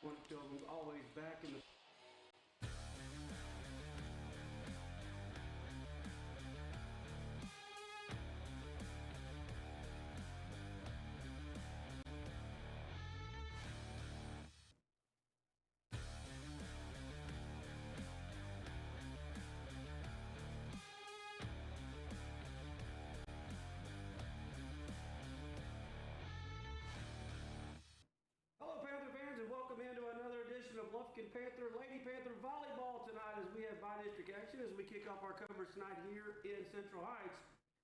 One Pilgrim's always back in the Hello, Panther fans, and welcome into another edition of Lufkin Panther Lady Panther Volleyball tonight as we have by-district action as we kick off our coverage tonight here in Central Heights.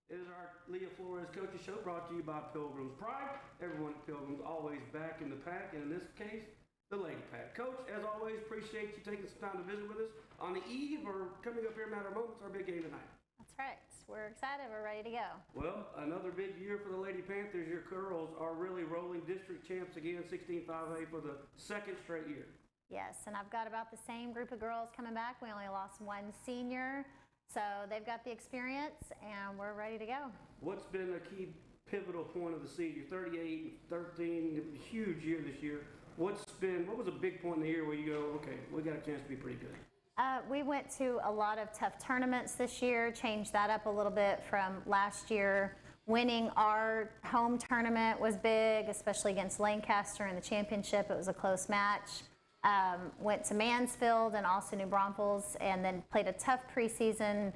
It is our Leah Flores Coaches Show brought to you by Pilgrim's Pride. Everyone at Pilgrim's always back in the pack, and in this case, the Lady Pack. Coach, as always, appreciate you taking some time to visit with us on the eve or coming up here in a matter of moments, our big game tonight. That's right. We're excited. We're ready to go. Well, another big year for the Lady Panthers. Your girls are really rolling district champs again, 16-5A for the second straight year. Yes, and I've got about the same group of girls coming back. We only lost one senior, so they've got the experience, and we're ready to go. What's been a key pivotal point of the season? 38-13, huge year this year. What was a big point in the year where you go, okay, we got a chance to be pretty good? We went to a lot of tough tournaments this year, changed that up a little bit from last year. Winning our home tournament was big, especially against Lancaster in the championship. It was a close match. Went to Mansfield and also New Braunfels, and then played a tough preseason.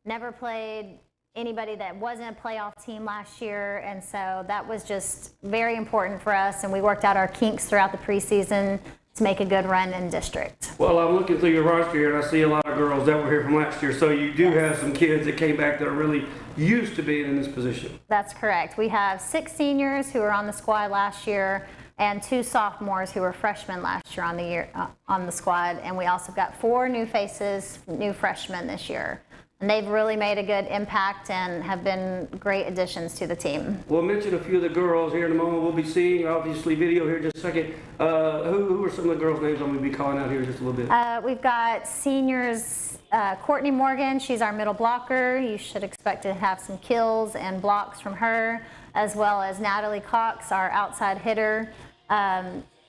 Never played anybody that wasn't a playoff team last year, and so that was just very important for us, and we worked out our kinks throughout the preseason to make a good run in district. Well, I'm looking through your roster here, and I see a lot of girls that were here from last year, so you do have some kids that came back that are really used to being in this position. That's correct. We have 6 seniors who were on the squad last year and 2 sophomores who were freshmen last year on the squad, and we also got 4 new faces, new freshmen this year. And they've really made a good impact and have been great additions to the team. We'll mention a few of the girls here in a moment. We'll be seeing, obviously, video here in just a second. Who are some of the girls' names I'm going to be calling out here in just a little bit? We've got seniors, Courtney Morgan. She's our middle blocker. You should expect to have some kills and blocks from her, as well as Natalie Cox, our outside hitter.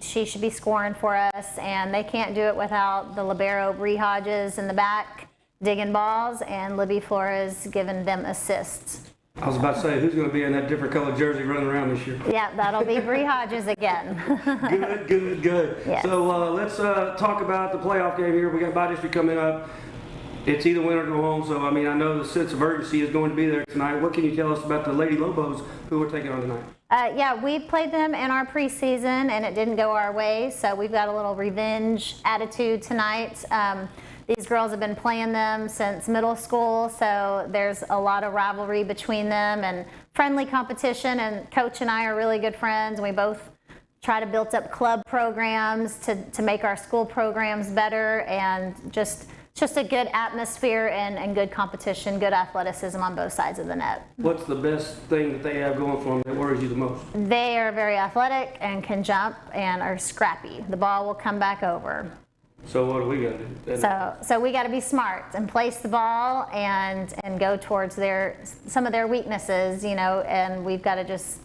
She should be scoring for us, and they can't do it without the libero Bree Hodges in the back digging balls, and Leah Flores giving them assists. I was about to say, who's going to be in that different colored jersey running around this year? Yeah, that'll be Bree Hodges again. Good. Yes. So let's talk about the playoff game here. We got by-district coming up. It's either win or go home, so I know the sense of urgency is going to be there tonight. What can you tell us about the Lady Lobos who we're taking on tonight? Yeah, we played them in our preseason, and it didn't go our way, so we've got a little revenge attitude tonight. These girls have been playing them since middle school, so there's a lot of rivalry between them and friendly competition, and Coach and I are really good friends, and we both try to build up club programs to make our school programs better, and just a good atmosphere and good competition, good athleticism on both sides of the net. What's the best thing that they have going for them that worries you the most? They are very athletic and can jump and are scrappy. The ball will come back over. So what do we got to do? So we got to be smart and place the ball and go towards some of their weaknesses, and we've got to just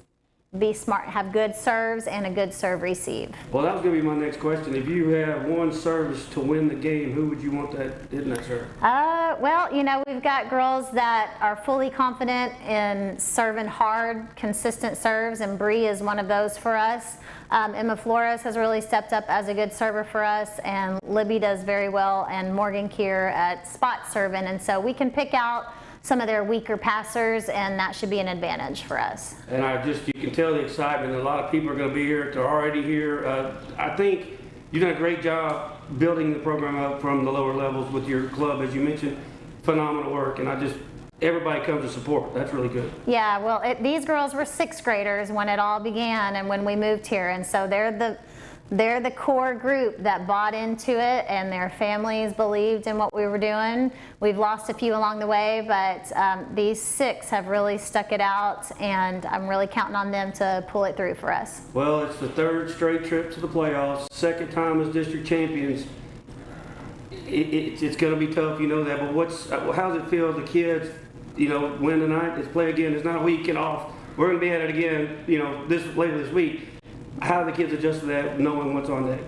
be smart, have good serves and a good serve receive. Well, that was going to be my next question. If you have one service to win the game, who would you want that hitting that serve? Well, we've got girls that are fully confident in serving hard, consistent serves, and Bree is one of those for us. Emma Flores has really stepped up as a good server for us, and Libby does very well, and Morgan Keir at spot serving, and so we can pick out some of their weaker passers, and that should be an advantage for us. And you can tell the excitement. A lot of people are going to be here. They're already here. I think you've done a great job building the program up from the lower levels with your club, as you mentioned. Phenomenal work, and everybody comes to support. That's really good. Yeah, well, these girls were 6th graders when it all began and when we moved here, and so they're the core group that bought into it, and their families believed in what we were doing. We've lost a few along the way, but these 6 have really stuck it out, and I'm really counting on them to pull it through for us. Well, it's the 3rd straight trip to the playoffs, 2nd time as district champions. It's going to be tough, that, but how's it feel the kids, win tonight, let's play again. It's not a weekend off. We're going to be at it again, later this week. how do the kids adjust to that, knowing what's on deck?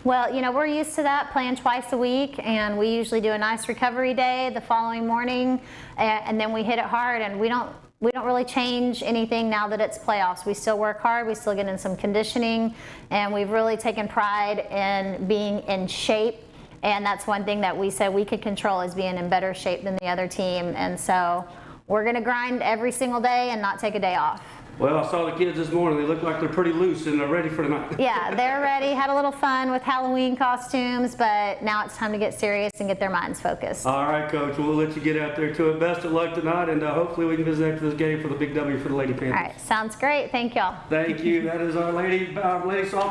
Well, you know, we're used to that, playing twice a week, and we usually do a nice recovery day the following morning, and then we hit it hard, and we don't really change anything now that it's playoffs. We still work hard, we still get in some conditioning, and we've really taken pride in being in shape, and that's one thing that we said we could control, is being in better shape than the other team, and so we're gonna grind every single day and not take a day off. Well, I saw the kids this morning. They look like they're pretty loose and they're ready for tonight. Yeah, they're ready. Had a little fun with Halloween costumes, but now it's time to get serious and get their minds focused. All right, Coach. We'll let you get out there to it. Best of luck tonight, and hopefully we can visit after this game for the big W for the Lady Panthers. All right, sounds great. Thank y'all. Thank you. That is our lady volleyball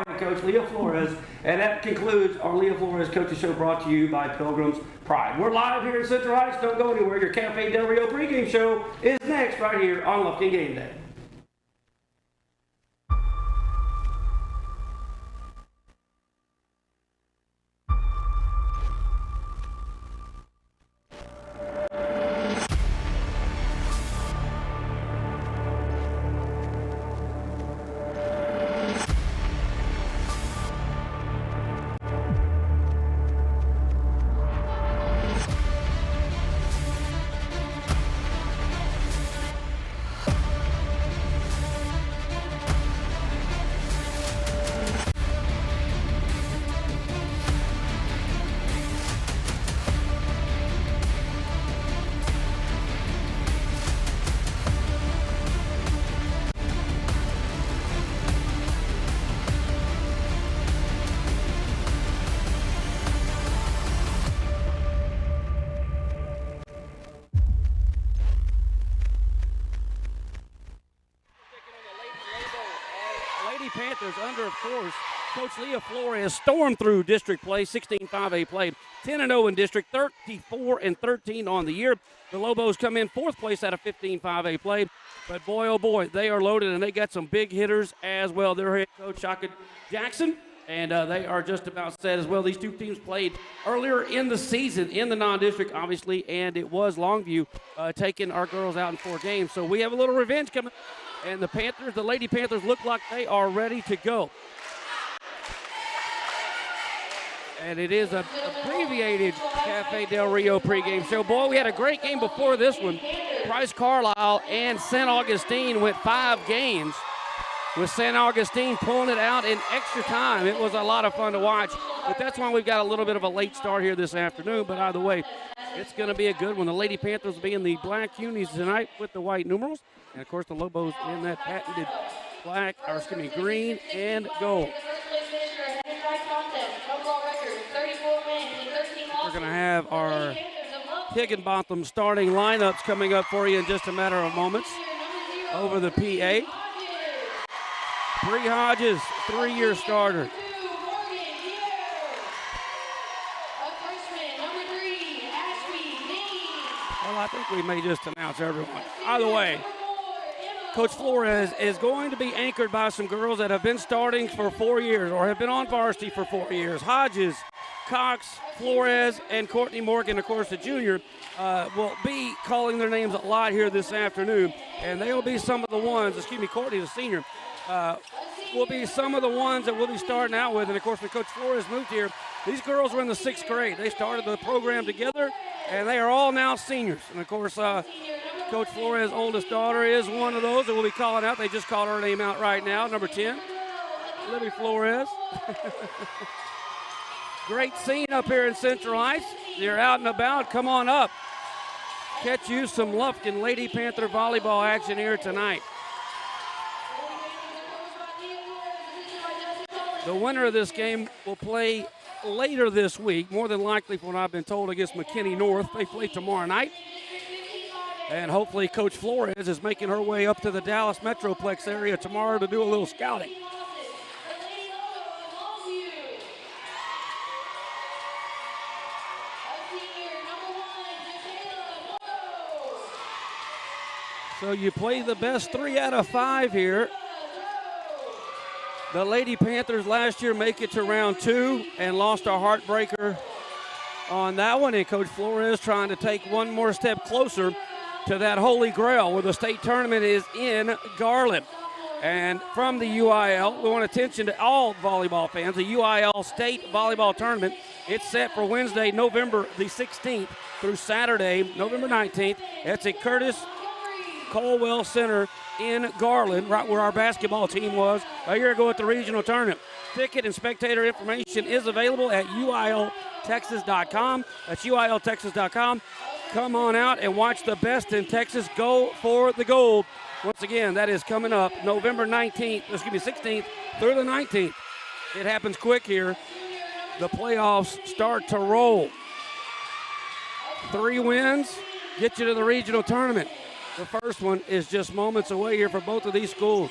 head coach, Leah Flores. And that concludes our Leah Flores Coaches Show, brought to you by Pilgrim's Pride. We're live here in Central Heights. Don't go anywhere. Your Cafe Del Rio pregame show is next right here on Lufkin Game Day. Panthers under, of course, Coach Leah Flores stormed through district play, 16-5A play, 10-0 in district, 34-13 on the year. The Lobos come in fourth place out of 15-5A play, but boy, oh boy, they are loaded, and they got some big hitters as well. Their head coach, Shaka Jackson, and they are just about set as well. These two teams played earlier in the season in the non-district, obviously, and it was Longview taking our girls out in 4 games. So we have a little revenge coming. And the Panthers, the Lady Panthers, look like they are ready to go. And it is an abbreviated Cafe Del Rio pregame show. Boy, we had a great game before this one. Price Carlisle and St. Augustine went 5 games, with St. Augustine pulling it out in extra time. It was a lot of fun to watch. But that's why we've got a little bit of a late start here this afternoon. But either way, it's going to be a good one. The Lady Panthers will be in the black unis tonight with the white numerals. And, of course, the Lobos in that patented green and gold. We're going to have our Higginbotham starting lineups coming up for you in just a matter of moments over the PA. Bree Hodges, 3-year starter. Well, I think we may just announce everyone. Either way, Coach Flores is going to be anchored by some girls that have been starting for 4 years or have been on varsity for 4 years. Hodges, Cox, Flores, and Courtney Morgan, of course, the junior, will be calling their names a lot here this afternoon. And they will be some of the ones, Courtney, the senior, will be some of the ones that we'll be starting out with. And, of course, when Coach Flores moved here, these girls were in the 6th grade. They started the program together, and they are all now seniors. And, of course, Coach Flores' oldest daughter is one of those that we'll be calling out. They just called her name out right now, number 10, Libby Flores. Great scene up here in Central Heights. You're out and about. Come on up. Catch you some Lufkin Lady Panther volleyball action here tonight. The winner of this game will play later this week, more than likely from what I've been told, against McKinney North. They play tomorrow night. And hopefully Coach Flores is making her way up to the Dallas Metroplex area tomorrow to do a little scouting. So you play the best 3 out of 5 here. The Lady Panthers last year make it to round 2 and lost a heartbreaker on that one. And Coach Flores trying to take one more step closer to that holy grail where the state tournament is in Garland. And from the UIL, we want attention to all volleyball fans. The UIL State Volleyball Tournament, it's set for Wednesday, November the 16th through Saturday, November 19th. It's at Curtis Colwell Center in Garland, right where our basketball team was a year ago at the regional tournament. Ticket and spectator information is available at UILTexas.com. That's UILTexas.com. Come on out and watch the best in Texas go for the gold. Once again, that is coming up November 16th through the 19th. It happens quick here. The playoffs start to roll. 3 wins get you to the regional tournament. The first one is just moments away here for both of these schools.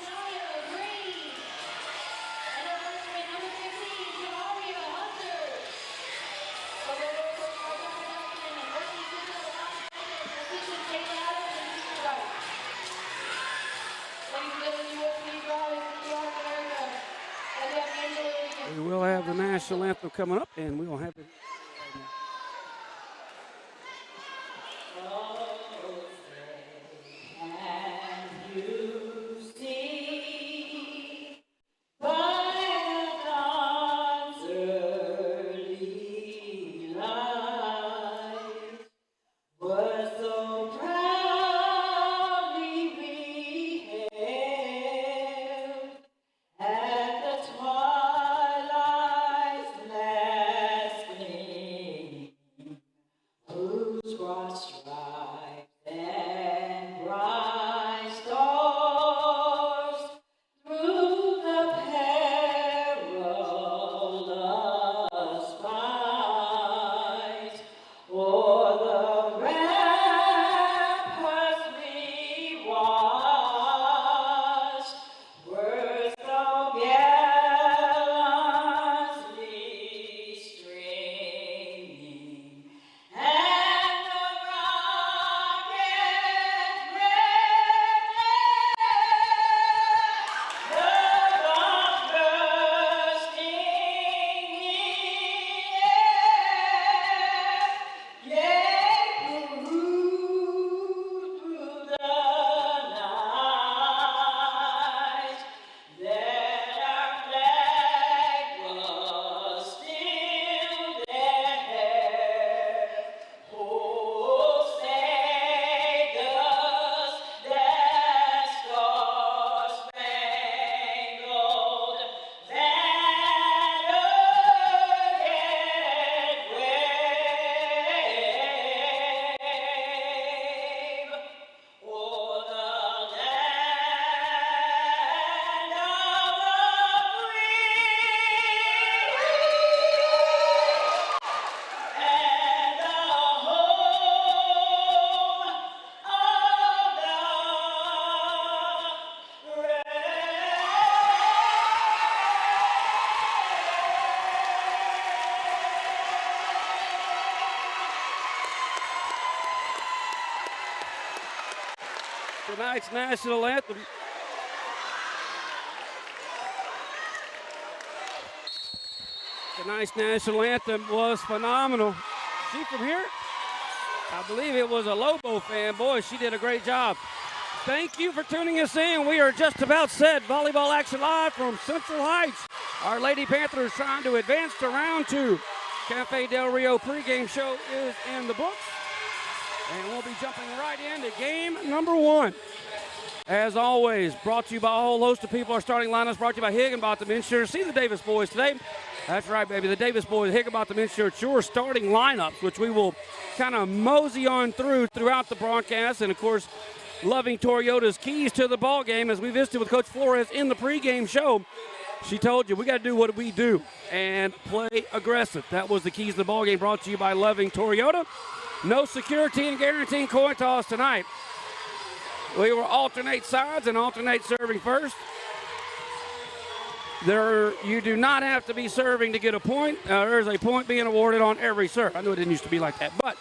We will have the national anthem coming up, and we will have it. Tonight's national anthem. Tonight's national anthem was phenomenal. She from here? I believe it was a Lobo fan. Boy, she did a great job. Thank you for tuning us in. We are just about set. Volleyball action live from Central Heights. Our Lady Panthers trying to advance to round 2. Cafe Del Rio pregame show is in the books. And we'll be jumping right into game number 1. As always, brought to you by a whole host of people. Our starting lineups brought to you by Higginbotham Insurance. See the Davis boys today. That's right, baby. The Davis boys, Higginbotham Insurance, your starting lineups, which we will kind of mosey on throughout the broadcast. And, of course, Loving Toyota's keys to the ball game. As we visited with Coach Flores in the pregame show, she told you we got to do what we do and play aggressive. That was the keys to the ball game, brought to you by Loving Toyota. No security and guaranteeing coin toss tonight. We will alternate sides and alternate serving first. You do not have to be serving to get a point. There's a point being awarded on every serve. I knew it didn't used to be like that, but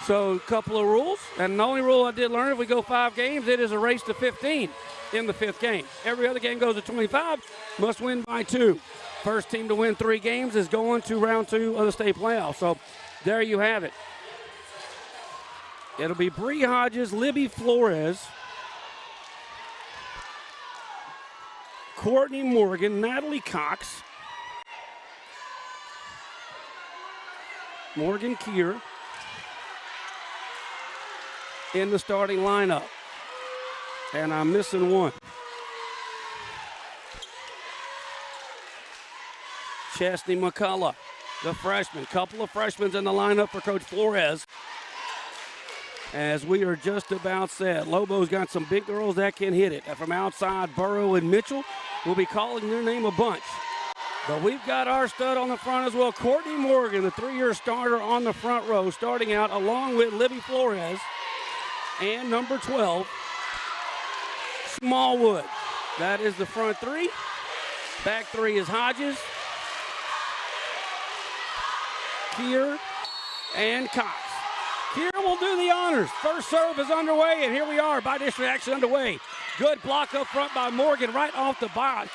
so a couple of rules. And the only rule I did learn, if we go 5 games, it is a race to 15 in the 5th game. Every other game goes to 25, must win by 2. First team to win 3 games is going to round 2 of the state playoffs. So there you have it. It'll be Bree Hodges, Libby Flores, Courtney Morgan, Natalie Cox, Morgan Keir in the starting lineup. And I'm missing one. Chesney McCullough, the freshman. Couple of freshmen in the lineup for Coach Flores. As we are just about set, Lobos got some big girls that can hit it. And from outside, Burrow and Mitchell will be calling their name a bunch. But we've got our stud on the front as well. Courtney Morgan, the 3-year starter on the front row, starting out along with Leah Flores and number 12, Smallwood. That is the front three. Back three is Hodges, Keir, and Cox. Keir will do the honors. First serve is underway, and here we are. Bi-district action underway. Good block up front by Morgan right off the box.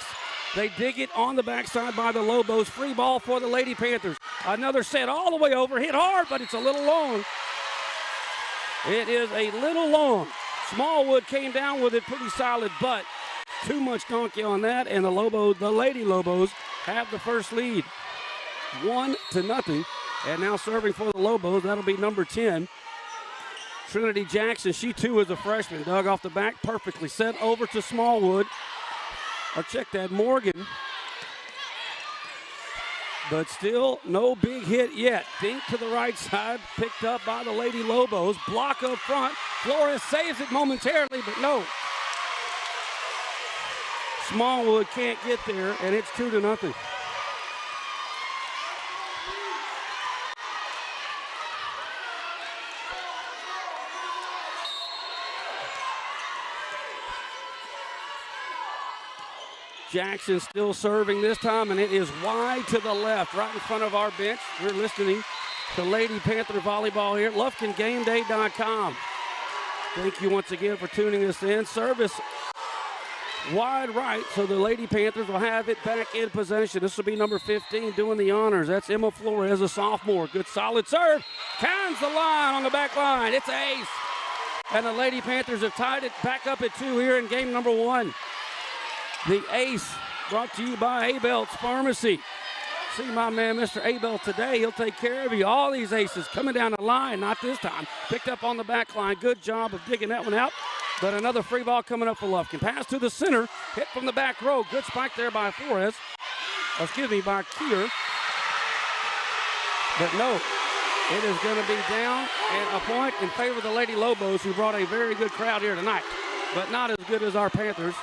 They dig it on the backside by the Lobos. Free ball for the Lady Panthers. Another set all the way over. Hit hard, but it's a little long. It is a little long. Smallwood came down with it pretty solid, but too much donkey on that, and the Lady Lobos have the first lead. 1-0. And now serving for the Lobos, that'll be number 10. Trinity Jackson, she too is a freshman. Dug off the back perfectly. Set over to Smallwood. Or check that, Morgan. But still no big hit yet. Dink to the right side, picked up by the Lady Lobos. Block up front. Flores saves it momentarily, but no. Smallwood can't get there, and it's 2-0. Jackson still serving this time, and it is wide to the left, right in front of our bench. We're listening to Lady Panther Volleyball here at LufkinGameDay.com. Thank you once again for tuning us in. Service wide right, so the Lady Panthers will have it back in possession. This will be number 15 doing the honors. That's Emma Flores, a sophomore. Good solid serve. Cons the line on the back line. It's ace. And the Lady Panthers have tied it back up at 2 here in game number 1. The ace brought to you by Abelt's Pharmacy. See my man, Mr. Abelt, today. He'll take care of you. All these aces coming down the line, not this time. Picked up on the back line. Good job of digging that one out. But another free ball coming up for Lufkin. Pass to the center. Hit from the back row. Good spike there by Flores. By Keir. But no, it is going to be down and a point in favor of the Lady Lobos, who brought a very good crowd here tonight. But not as good as our Panthers.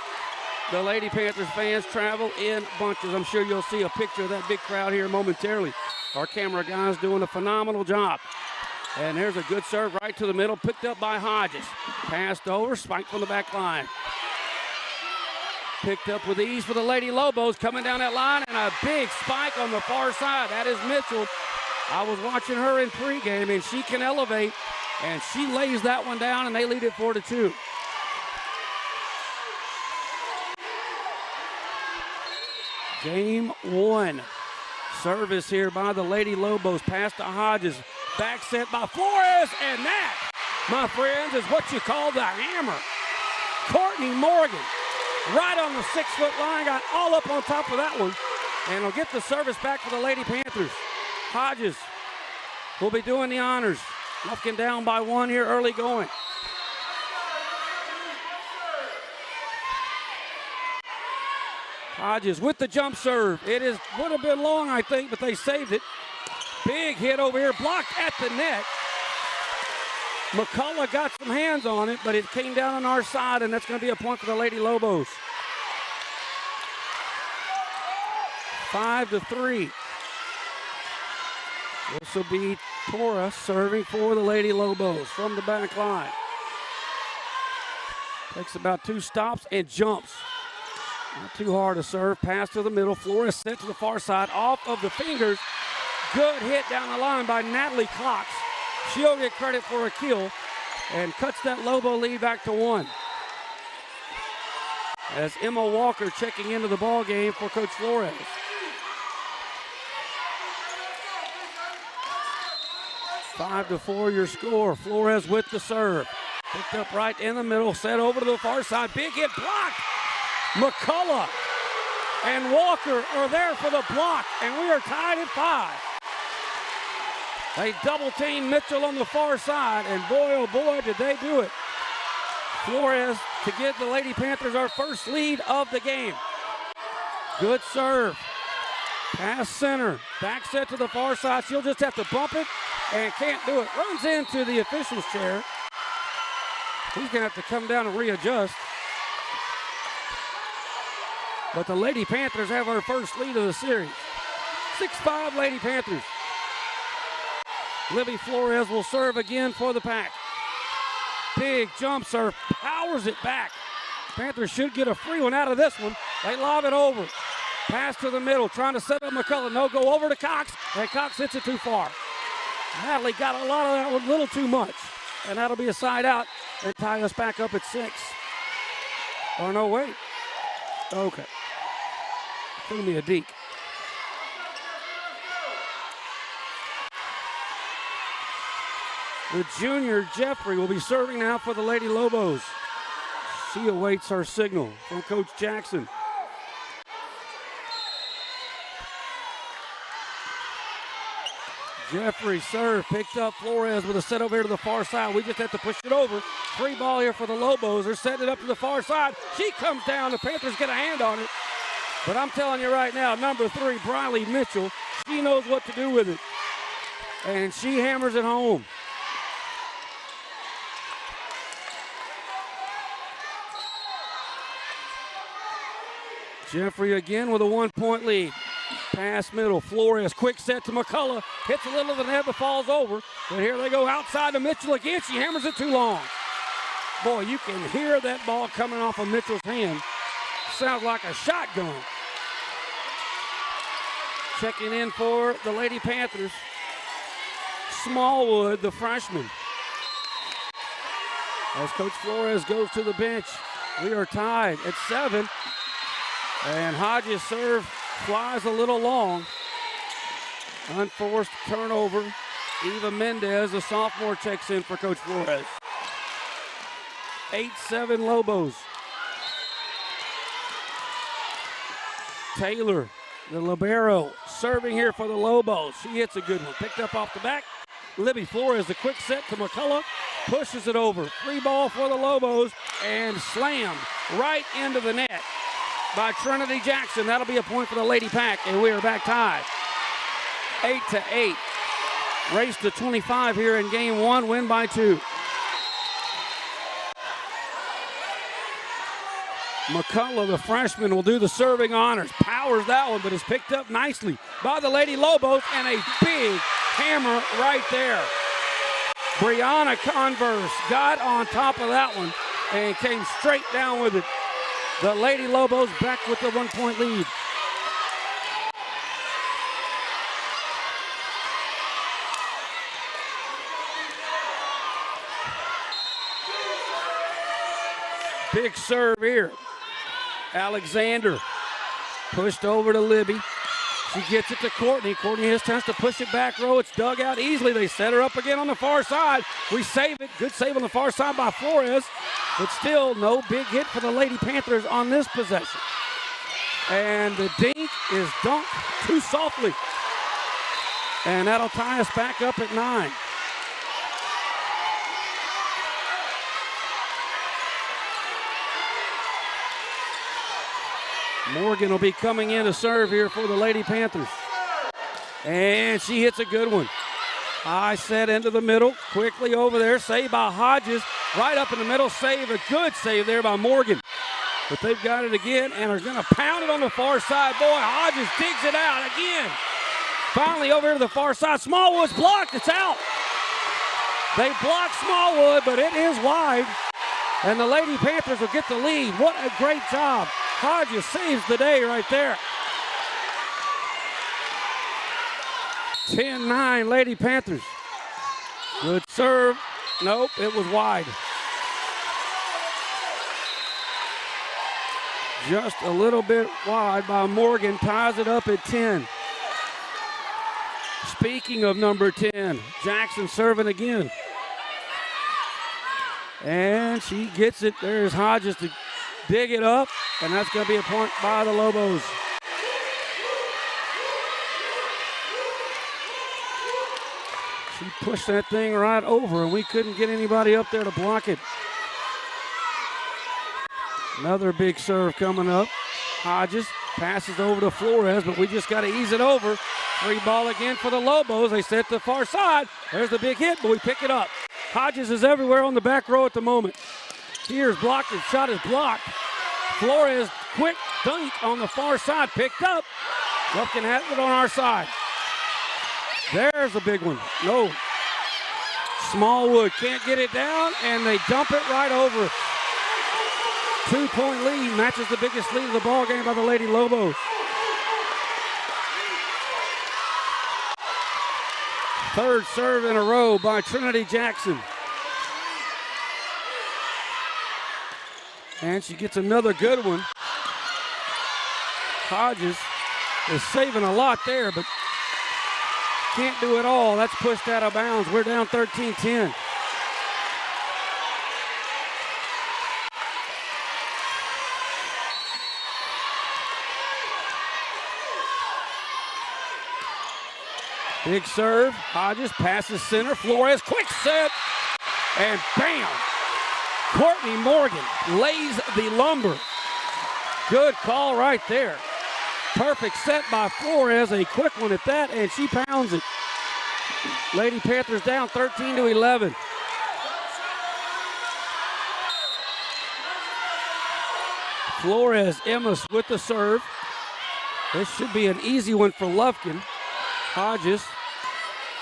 The Lady Panthers fans travel in bunches. I'm sure you'll see a picture of that big crowd here momentarily. Our camera guys doing a phenomenal job. And there's a good serve right to the middle, picked up by Hodges. Passed over, spiked from the back line. Picked up with ease for the Lady Lobos, coming down that line, and a big spike on the far side. That is Mitchell. I was watching her in pregame, and she can elevate, and she lays that one down, and they lead it 4-2. Game 1. Service here by the Lady Lobos. Pass to Hodges. Back set by Flores. And that, my friends, is what you call the hammer. Courtney Morgan, right on the 6-foot line, got all up on top of that one. And will get the service back for the Lady Panthers. Hodges will be doing the honors. Lufkin down by 1 here early going. Hodges with the jump serve. It would have been long, I think, but they saved it. Big hit over here, blocked at the net. McCullough got some hands on it, but it came down on our side, and that's going to be a point for the Lady Lobos. 5-3. This will be Tora serving for the Lady Lobos from the back line. Takes about 2 stops and jumps. Not too hard to serve. Pass to the middle. Flores set to the far side. Off of the fingers. Good hit down the line by Natalie Cox. She'll get credit for a kill and cuts that Lobo lead back to 1. As Emma Walker checking into the ball game for Coach Flores. Five to 4 your score. Flores with the serve. Picked up right in the middle. Set over to the far side. Big hit blocked. McCullough and Walker are there for the block, and we are tied at 5. They double team Mitchell on the far side, and boy, oh boy, did they do it. Flores to give the Lady Panthers our first lead of the game. Good serve. Pass center. Back set to the far side. She'll just have to bump it and can't do it. Runs into the official's chair. He's going to have to come down and readjust. But the Lady Panthers have our first lead of the series. 6-5 Lady Panthers. Leah Flores will serve again for the Pack. Big jump serve, powers it back. Panthers should get a free one out of this one. They lob it over. Pass to the middle, trying to set up McCullough. No, go over to Cox, and Cox hits it too far. Natalie got a lot of that one, a little too much. And that'll be a side out and tie us back up at 6. Oh, no, wait. Okay. Threw me a deke. The junior Jeffrey will be serving now for the Lady Lobos. She awaits our signal from Coach Jackson. Jeffrey serve, picked up Flores with a set over here to the far side. We just have to push it over. Free ball here for the Lobos. They're setting it up to the far side. She comes down. The Panthers get a hand on it. But I'm telling you right now, number 3, Briley Mitchell, she knows what to do with it. And she hammers it home. Jeffrey again with a 1-point lead. Pass middle, Flores, quick set to McCullough. Hits a little of the net but falls over. But here they go outside to Mitchell again. She hammers it too long. Boy, you can hear that ball coming off of Mitchell's hand. Sounds like a shotgun. Checking in for the Lady Panthers, Smallwood, the freshman. As Coach Flores goes to the bench, we are tied at 7. And Hodges' serve flies a little long. Unforced turnover. Eva Mendez, a sophomore, checks in for Coach Flores. 8-7 Lobos. Taylor, the libero, serving here for the Lobos. She hits a good one. Picked up off the back. Libby Flores, the quick set to McCullough. Pushes it over. Free ball for the Lobos and slammed right into the net by Trinity Jackson. That'll be a point for the Lady Pack, and we are back tied. 8-8. Race to 25 here in game 1, win by 2. McCullough, the freshman, will do the serving honors. Powers that one, but is picked up nicely by the Lady Lobos, and a big hammer right there. Brianna Converse got on top of that one and came straight down with it. The Lady Lobos back with the 1-point lead. Big serve here. Alexander pushed over to Libby. She gets it to Courtney. Courtney has chance to push it back row. It's dug out easily. They set her up again on the far side. We save it. Good save on the far side by Flores. But still no big hit for the Lady Panthers on this possession. And the dink is dunked too softly. And that'll tie us back up at 9. Morgan will be coming in to serve here for the Lady Panthers. And she hits a good one. High set into the middle. Quickly over there. Saved by Hodges. Right up in the middle. Save. A good save there by Morgan. But they've got it again and are going to pound it on the far side. Boy, Hodges digs it out again. Finally over to the far side. Smallwood's blocked. It's out. They blocked Smallwood, but it is wide. And the Lady Panthers will get the lead. What a great job. Hodges saves the day right there. 10-9 Lady Panthers. Good serve. Nope, it was wide. Just a little bit wide by Morgan. Ties it up at 10. Speaking of number 10, Jackson serving again. And she gets it. There's Hodges to dig it up, and that's going to be a point by the Lobos. She pushed that thing right over, and we couldn't get anybody up there to block it. Another big serve coming up. Hodges passes over to Flores, but we just got to ease it over. Free ball again for the Lobos. They set to the far side. There's the big hit, but we pick it up. Hodges is everywhere on the back row at the moment. Here's blocked. His shot is blocked. Flores, quick dunk on the far side, picked up. Lufkin has it on our side. There's a big one. No. Smallwood can't get it down, and they dump it right over. 2-point lead, matches the biggest lead of the ball game by the Lady Lobos. Third serve in a row by Trinity Jackson. And she gets another good one. Hodges is saving a lot there, but can't do it all. That's pushed out of bounds. We're down 13-10. Big serve. Hodges passes center. Flores, quick set. And bam! Courtney Morgan lays the lumber. Good call right there. Perfect set by Flores. A quick one at that, and she pounds it. Lady Panthers down 13-11. Flores, Emma with the serve. This should be an easy one for Lufkin. Hodges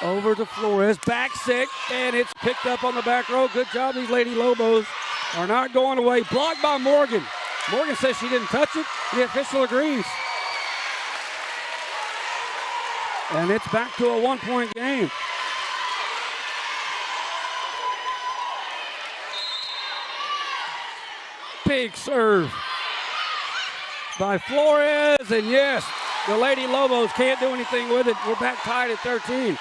over to Flores, back set, and it's picked up on the back row. Good job, these Lady Lobos are not going away. Blocked by Morgan. Morgan says she didn't touch it. The official agrees. And it's back to a one-point game. Big serve by Flores, and yes, the Lady Lobos can't do anything with it. We're back tied at 13.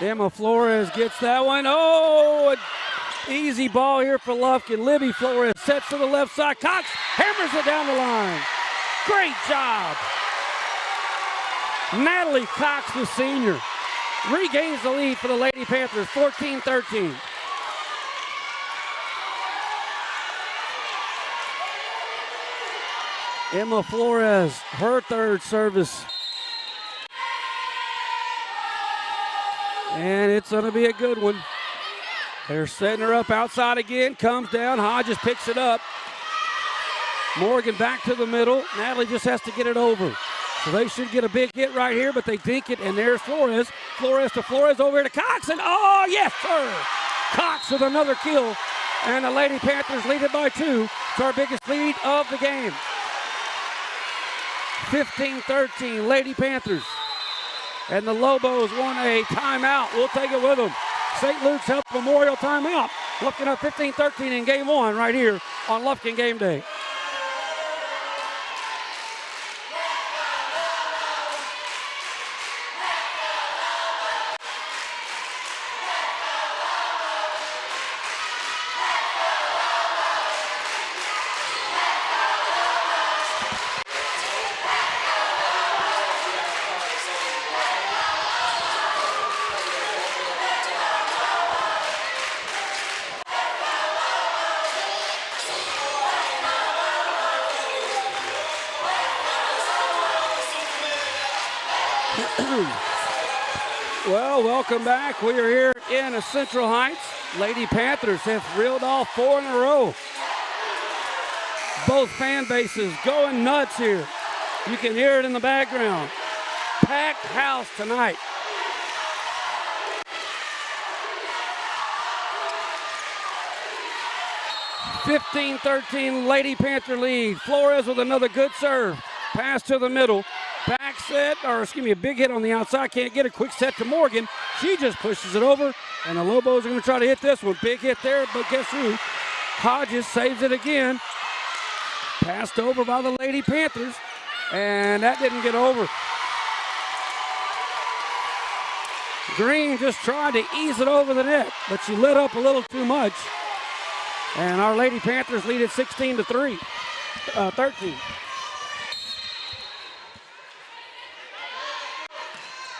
Emma Flores gets that one. Oh, an easy ball here for Lufkin. Libby Flores sets to the left side. Cox hammers it down the line. Great job. Natalie Cox, the senior, regains the lead for the Lady Panthers, 14-13. Emma Flores, her third service. And it's going to be a good one. They're setting her up outside again, comes down, Hodges picks it up. Morgan back to the middle. Natalie just has to get it over. So they should get a big hit right here, but they dink it, and there's Flores. Flores to Flores, over here to Cox, and oh, yes, sir! Cox with another kill, and the Lady Panthers lead it by 2. It's our biggest lead of the game. 15-13, Lady Panthers. And the Lobos won a timeout. We'll take it with them. St. Luke's Health Memorial timeout. Looking up 15-13 in game 1 right here on Lufkin Game Day. Well, welcome back. We are here in Central Heights. Lady Panthers have reeled off 4 in a row. Both fan bases going nuts here. You can hear it in the background. Packed house tonight. (15-13) Lady Panther lead. Flores with another good serve. Pass to the middle. Back set, a big hit on the outside. Can't get a quick set to Morgan. She just pushes it over, and the Lobos are going to try to hit this one. Big hit there, but guess who? Hodges saves it again. Passed over by the Lady Panthers, and that didn't get over. Green just tried to ease it over the net, but she lit up a little too much. And our Lady Panthers lead it 13.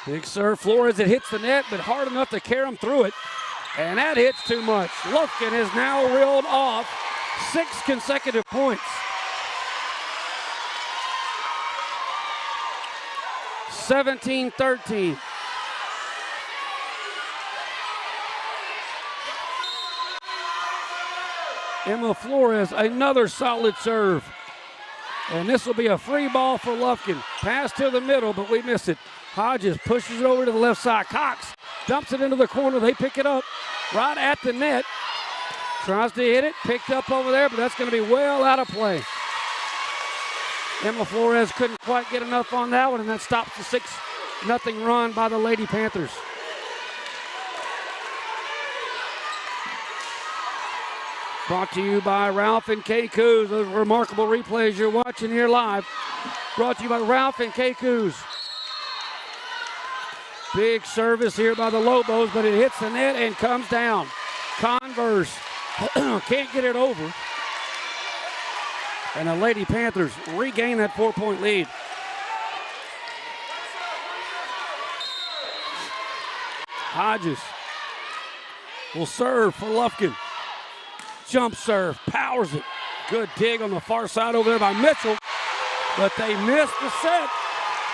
Big serve, Flores, it hits the net, but hard enough to carry them through it. And that hits too much. Lufkin has now reeled off 6 consecutive points. 17-13. Emma Flores, another solid serve. And this will be a free ball for Lufkin. Pass to the middle, but we missed it. Hodges pushes it over to the left side. Cox dumps it into the corner. They pick it up right at the net. Tries to hit it, picked up over there, but that's going to be well out of play. Emma Flores couldn't quite get enough on that one, and that stops the 6-0 run by the Lady Panthers. Brought to you by Ralph and Kay Coos. Those remarkable replays you're watching here live. Brought to you by Ralph and Kay Coos. Big service here by the Lobos, but it hits the net and comes down. Converse can't get it over. And the Lady Panthers regain that 4-point lead. Hodges will serve for Lufkin. Jump serve, powers it. Good dig on the far side over there by Mitchell, but they missed the set,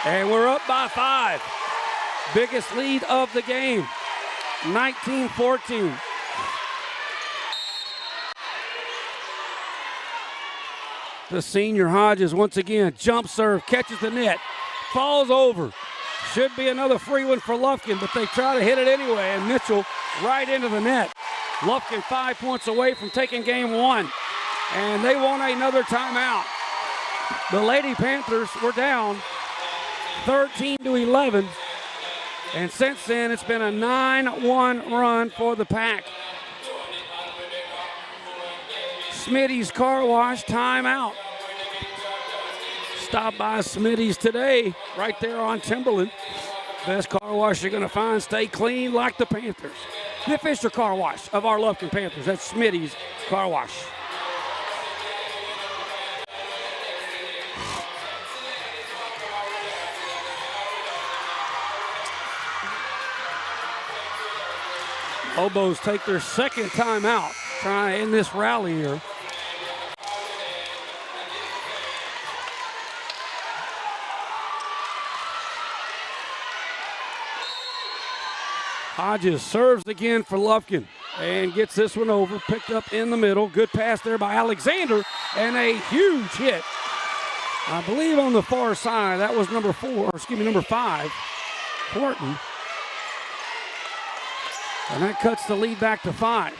and we're up by 5. Biggest lead of the game, 19-14. The senior Hodges once again, jump serve, catches the net, falls over. Should be another free one for Lufkin, but they try to hit it anyway, and Mitchell right into the net. Lufkin 5 points away from taking game 1, and they want another timeout. The Lady Panthers were down 13-11, and since then it's been a 9-1 run for the Pack. Smitty's Car Wash timeout. Stop by Smitty's today, right there on Timberland. Best car wash you're going to find. Stay clean like the Panthers. The official car wash of our Lufkin Panthers. That's Smitty's Car Wash. Lobos take their second time out, trying to end this rally here. Hodges serves again for Lufkin and gets this one over, picked up in the middle. Good pass there by Alexander, and a huge hit. I believe on the far side, that was number 5, Horton. And that cuts the lead back to 5.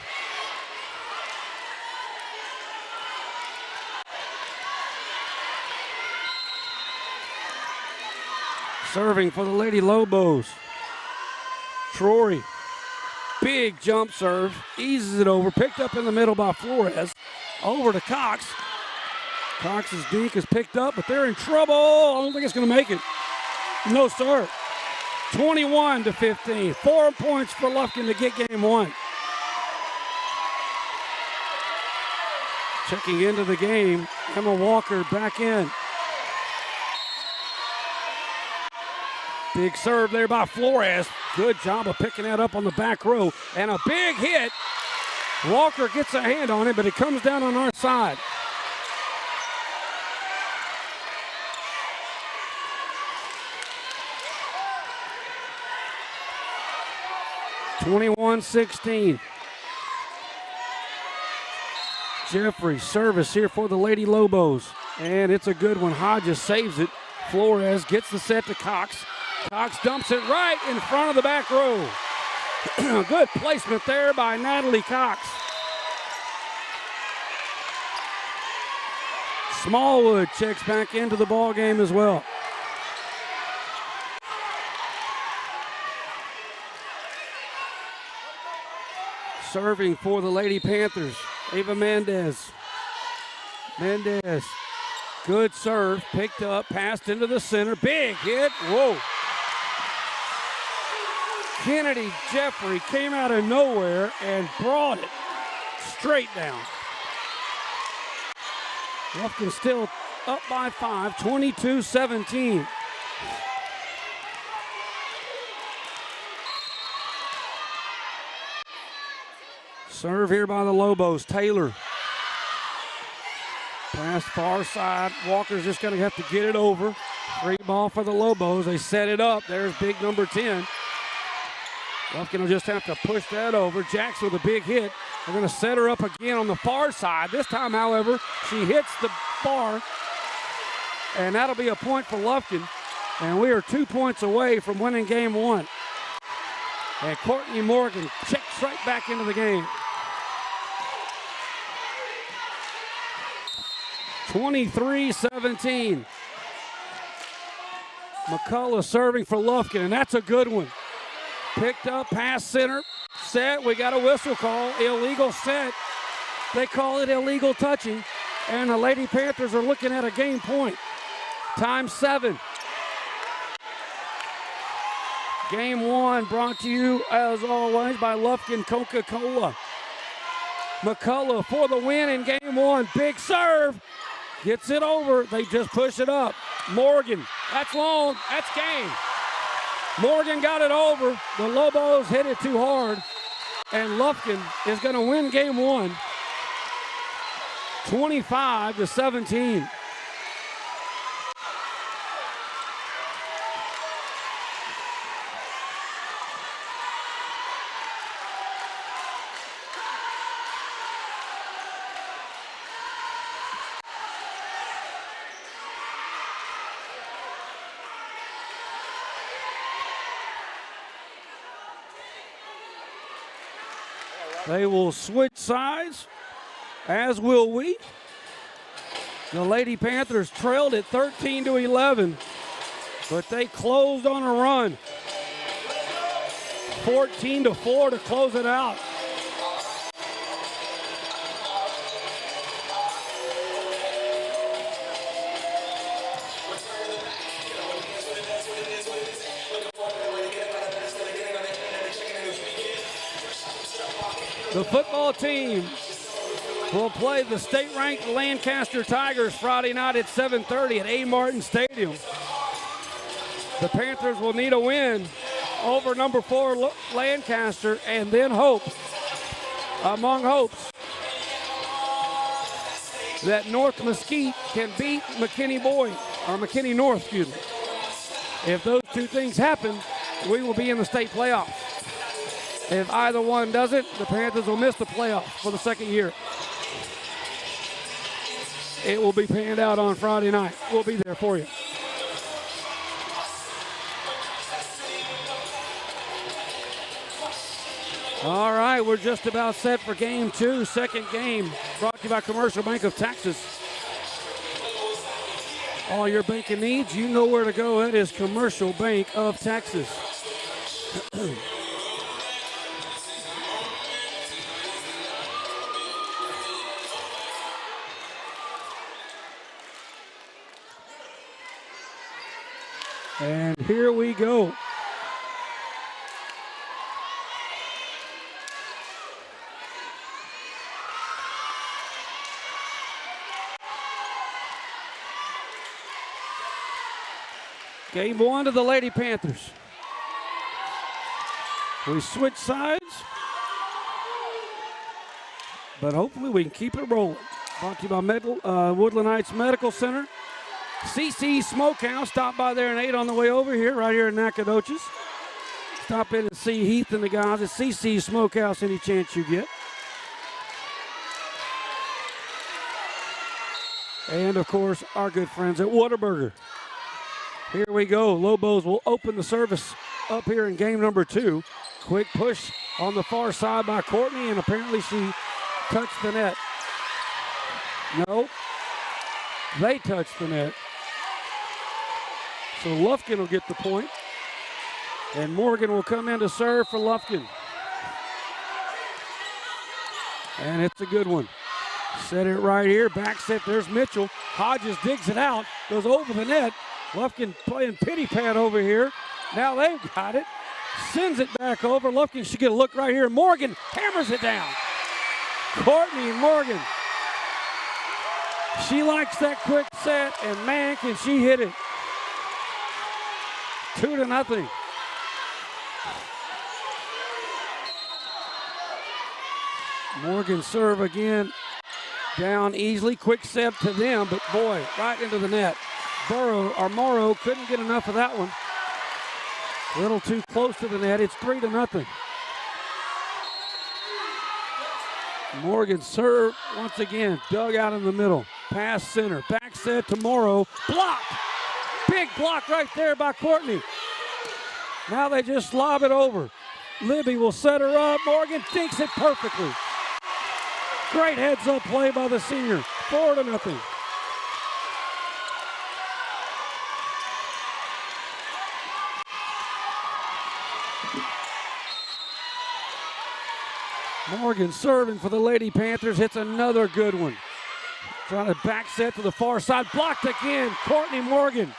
Serving for the Lady Lobos. Troy, big jump serve, eases it over, picked up in the middle by Flores. Over to Cox. Cox's deke is picked up, but they're in trouble. I don't think it's going to make it. No, sir. 21-15. 4 points for Lufkin to get game 1. Checking into the game, Emma Walker back in. Big serve there by Flores. Good job of picking that up on the back row. And a big hit. Walker gets a hand on it, but it comes down on our side. (21-16). Jeffrey service here for the Lady Lobos. And it's a good one. Hodges saves it. Flores gets the set to Cox. Cox dumps it right in front of the back row. Good placement there by Natalie Cox. Smallwood checks back into the ball game as well. Serving for the Lady Panthers, Ava Mendez. Mendez, good serve, picked up, passed into the center, big hit, whoa. Kennedy Jeffrey came out of nowhere and brought it straight down. Lufkin still up by 5, 22-17. Serve here by the Lobos. Taylor. Pass far side. Walker's just going to have to get it over. Free ball for the Lobos. They set it up. There's big number 10. Lufkin will just have to push that over. Jackson with a big hit. They're going to set her up again on the far side. This time, however, she hits the bar. And that'll be a point for Lufkin. And we are 2 points away from winning game 1. And Courtney Morgan checks right back into the game. 23-17. McCullough serving for Lufkin, and that's a good one. Picked up, pass center, set. We got a whistle call, illegal set. They call it illegal touching, and the Lady Panthers are looking at a game point. Time 7. Game 1 brought to you, as always, by Lufkin Coca-Cola. McCullough for the win in game 1. Big serve. Gets it over. They just push it up. Morgan. That's long. That's game. Morgan got it over. The Lobos hit it too hard. And Lufkin is going to win game 1. 25-17. They will switch sides, as will we. The Lady Panthers trailed at 13-11, but they closed on a run. 14-4 to close it out. The football team will play the state-ranked Lancaster Tigers Friday night at 7:30 at A. Martin Stadium. The Panthers will need a win over number 4 Lancaster, and then hope, among hopes, that North Mesquite can beat McKinney North, excuse me. If those two things happen, we will be in the state playoffs. If either one doesn't, the Panthers will miss the playoffs for the second year. It will be panned out on Friday night. We'll be there for you. All right, we're just about set for game 2, second game, brought to you by Commercial Bank of Texas. All your banking needs, you know where to go. It is Commercial Bank of Texas. And here we go. Game 1 to the Lady Panthers. We switch sides, but hopefully we can keep it rolling. Brought to you by Woodland Heights Medical Center. CC Smokehouse, stop by there and ate on the way over here, right here in Nacogdoches. Stop in and see Heath and the guys at CC Smokehouse any chance you get. And, of course, our good friends at Whataburger. Here we go. Lobos will open the service up here in game number 2. Quick push on the far side by Courtney, and apparently she touched the net. No, they touched the net. So Lufkin will get the point. And Morgan will come in to serve for Lufkin. And it's a good one. Set it right here. Back set. There's Mitchell. Hodges digs it out. Goes over the net. Lufkin playing pity pat over here. Now they've got it. Sends it back over. Lufkin should get a look right here. Morgan hammers it down. Courtney Morgan She likes that quick set, and man, can she hit it. 2-0. Morgan serve again. Down easily, quick set to them, but boy, right into the net. Morrow couldn't get enough of that one. A little too close to the net. It's 3-0. Morgan serve once again, dug out in the middle. Pass center, back set to Morrow. Block! Big block right there by Courtney. Now they just lob it over. Libby will set her up. Morgan dinks it perfectly. Great heads-up play by the senior. 4-0. Morgan serving for the Lady Panthers, hits another good one. Trying to back set to the far side, blocked again. Courtney Morgan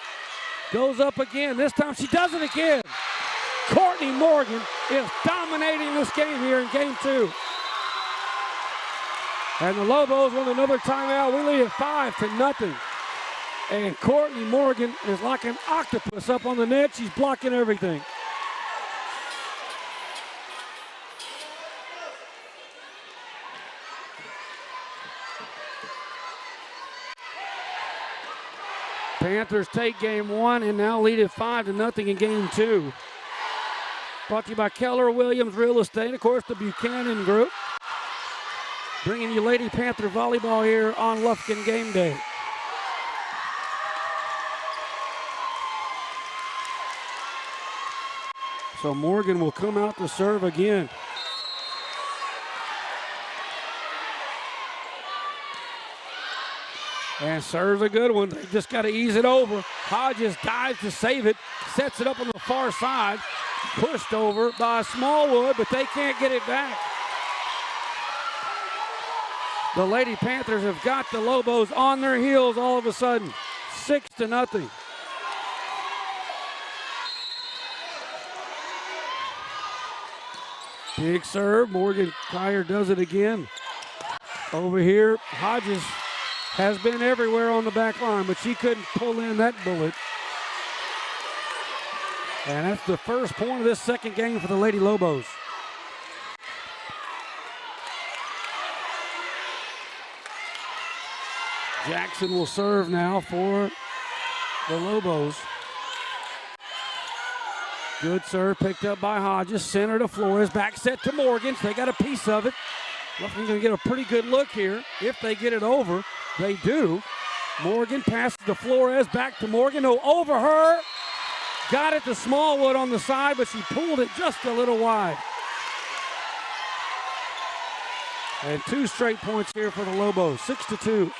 goes up again. This time she does it again. Courtney Morgan is dominating this game here in game 2. And the Lobos want another timeout. We lead at 5-0. And Courtney Morgan is like an octopus up on the net. She's blocking everything. Panthers take game 1 and now lead at 5-0 in game 2. Brought to you by Keller Williams Real Estate, of course, the Buchanan Group. Bringing you Lady Panther volleyball here on Lufkin game day. So Morgan will come out to serve again. And serves a good one. They just got to ease it over. Hodges dives to save it. Sets it up on the far side. Pushed over by Smallwood, but they can't get it back. The Lady Panthers have got the Lobos on their heels all of a sudden. 6-0. Big serve. Morgan Kyer does it again. Over here, Hodges has been everywhere on the back line, but she couldn't pull in that bullet. And that's the first point of this second game for the Lady Lobos. Jackson will serve now for the Lobos. Good serve picked up by Hodges. Center to Flores. Back set to Morgan. They got a piece of it. Lufkin's going to get a pretty good look here. If they get it over, they do. Morgan passes to Flores. Back to Morgan. Oh, over her. Got it to Smallwood on the side, but she pulled it just a little wide. And 2 straight points here for the Lobos. 6-2.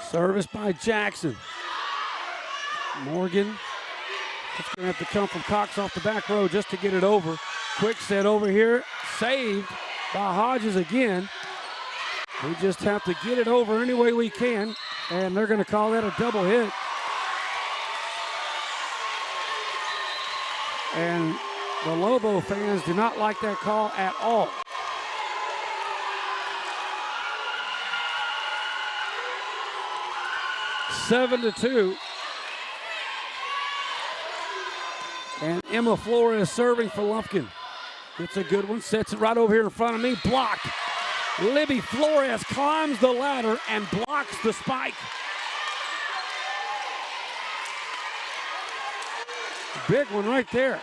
Service by Jackson. Morgan. It's going to have to come from Cox off the back row just to get it over. Quick set over here. Saved by Hodges again. We just have to get it over any way we can. And they're going to call that a double hit. And the Lobo fans do not like that call at all. 7-2. And Emma Flores serving for Lufkin. It's a good one. Sets it right over here in front of me. Blocked. Libby Flores climbs the ladder and blocks the spike. Big one right there.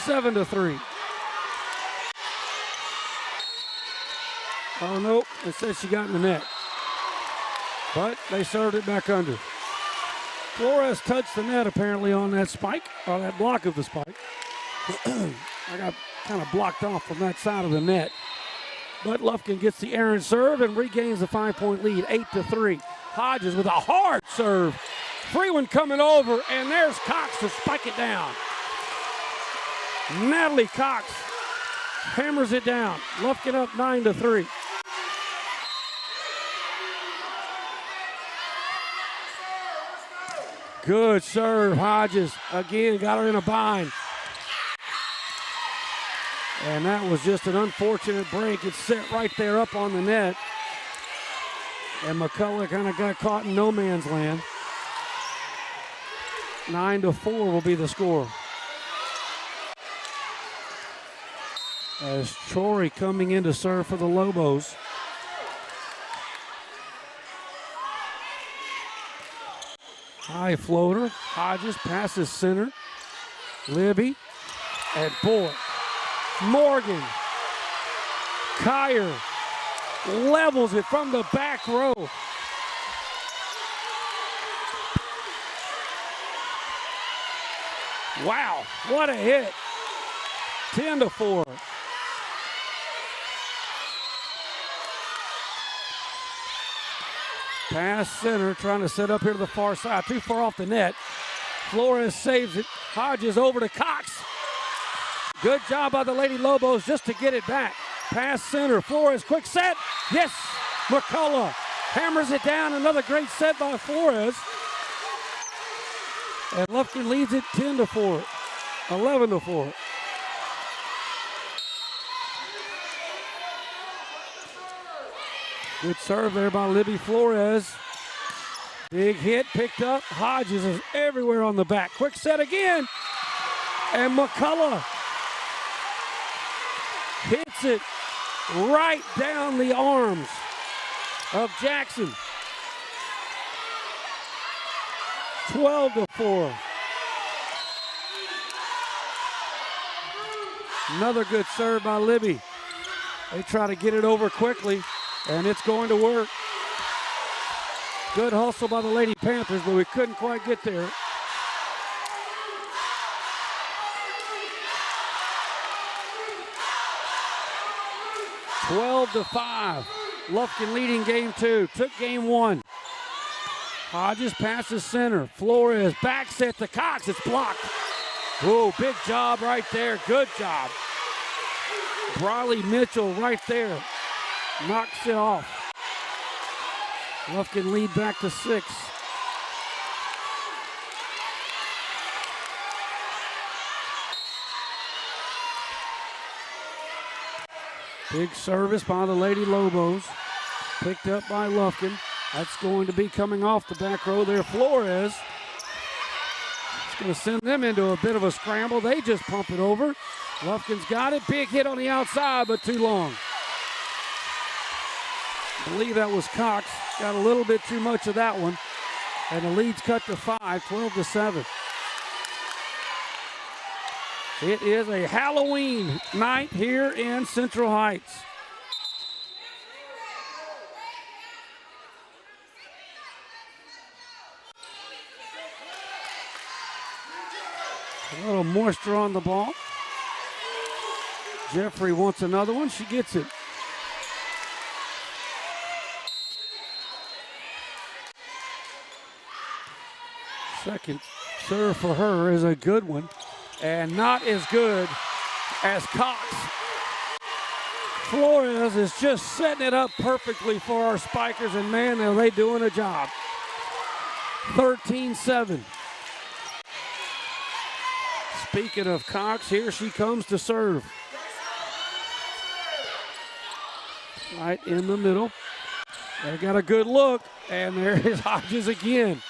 7-3. Oh, no. It says she got in the net. But they served it back under. Flores touched the net apparently on that spike, or that block of the spike. I got kind of blocked off from that side of the net. But Lufkin gets the errant serve and regains the 5-point lead, 8-3. Hodges with a hard serve. Free one coming over, and there's Cox to spike it down. Natalie Cox hammers it down. Lufkin up 9-3. Good serve, Hodges. Again, got her in a bind. And that was just an unfortunate break. It's set right there up on the net. And McCullough kind of got caught in no man's land. 9-4 will be the score. As Troy coming in to serve for the Lobos. High floater. Hodges passes center. Libby. And boy, Morgan. Kyer levels it from the back row. Wow, what a hit. 10-4. Pass center, trying to set up here to the far side. Too far off the net. Flores saves it. Hodges over to Cox. Good job by the Lady Lobos just to get it back. Pass center. Flores, quick set. Yes, McCullough hammers it down. Another great set by Flores. And Lufkin leads it 10-4. 11-4. Good serve there by Libby Flores. Big hit picked up. Hodges is everywhere on the back. Quick set again. And McCullough hits it right down the arms of Jackson. 12-4. Another good serve by Libby. They try to get it over quickly, and it's going to work. Good hustle by the Lady Panthers, but we couldn't quite get there. (12-5). Lufkin leading game 2. Took game 1. Hodges passes center. Flores back set to Cox. It's blocked. Whoa, big job right there. Good job. Briley Mitchell right there. Knocks it off. Lufkin lead back to 6. Big service by the Lady Lobos. Picked up by Lufkin. That's going to be coming off the back row there. Flores. It's going to send them into a bit of a scramble. They just pump it over. Lufkin's got it. Big hit on the outside, but too long. I believe that was Cox. Got a little bit too much of that one. And the lead's cut to 5, 12-7. It is a Halloween night here in Central Heights. A little moisture on the ball. Jeffrey wants another one. She gets it. Second serve for her is a good one, and not as good as Cox. Flores is just setting it up perfectly for our Spikers, and man, are they doing a job. 13-7. Speaking of Cox, here she comes to serve. Right in the middle. They got a good look, and there is Hodges again.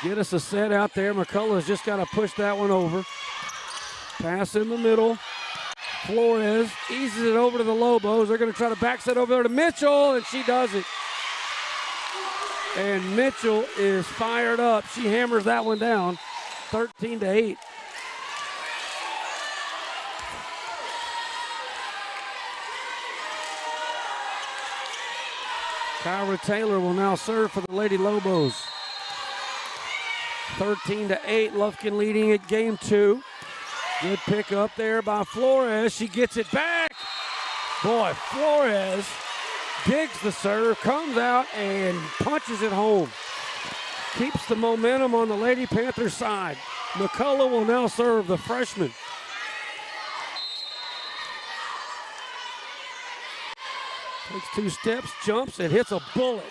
Get us a set out there. McCullough's just got to push that one over. Pass in the middle. Flores eases it over to the Lobos. They're going to try to back set over there to Mitchell, and she does it. And Mitchell is fired up. She hammers that one down, 13-8. Kyra Taylor will now serve for the Lady Lobos. 13-8, Lufkin leading at game 2. Good pick up there by Flores. She gets it back. Boy, Flores digs the serve, comes out and punches it home. Keeps the momentum on the Lady Panthers side. McCullough will now serve, the freshman. Takes 2 steps, jumps, and hits a bullet.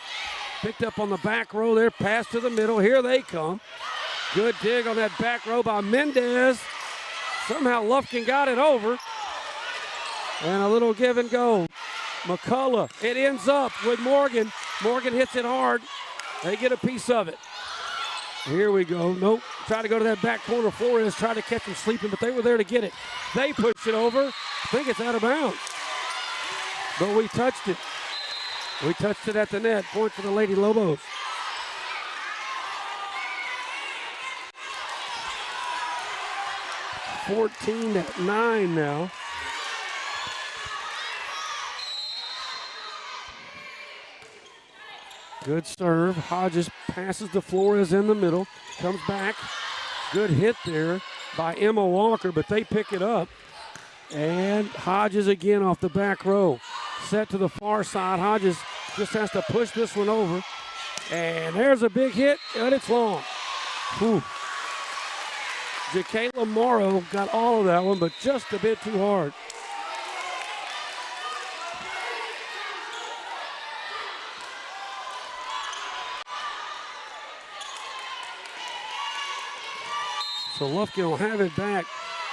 Picked up on the back row there, pass to the middle. Here they come. Good dig on that back row by Mendez. Somehow Lufkin got it over. And a little give and go. McCullough, it ends up with Morgan. Morgan hits it hard. They get a piece of it. Here we go. Nope. Try to go to that back corner. Flores tried to catch him sleeping, but they were there to get it. They push it over. I think it's out of bounds. But we touched it. We touched it at the net. Point for the Lady Lobos. (14-9) now. Good serve. Hodges passes to Flores in the middle. Comes back. Good hit there by Emma Walker, but they pick it up. And Hodges again off the back row. Set to the far side. Hodges just has to push this one over. And there's a big hit, and it's long. Whew. Jakayla Morrow got all of that one, but just a bit too hard. So Lufkin will have it back.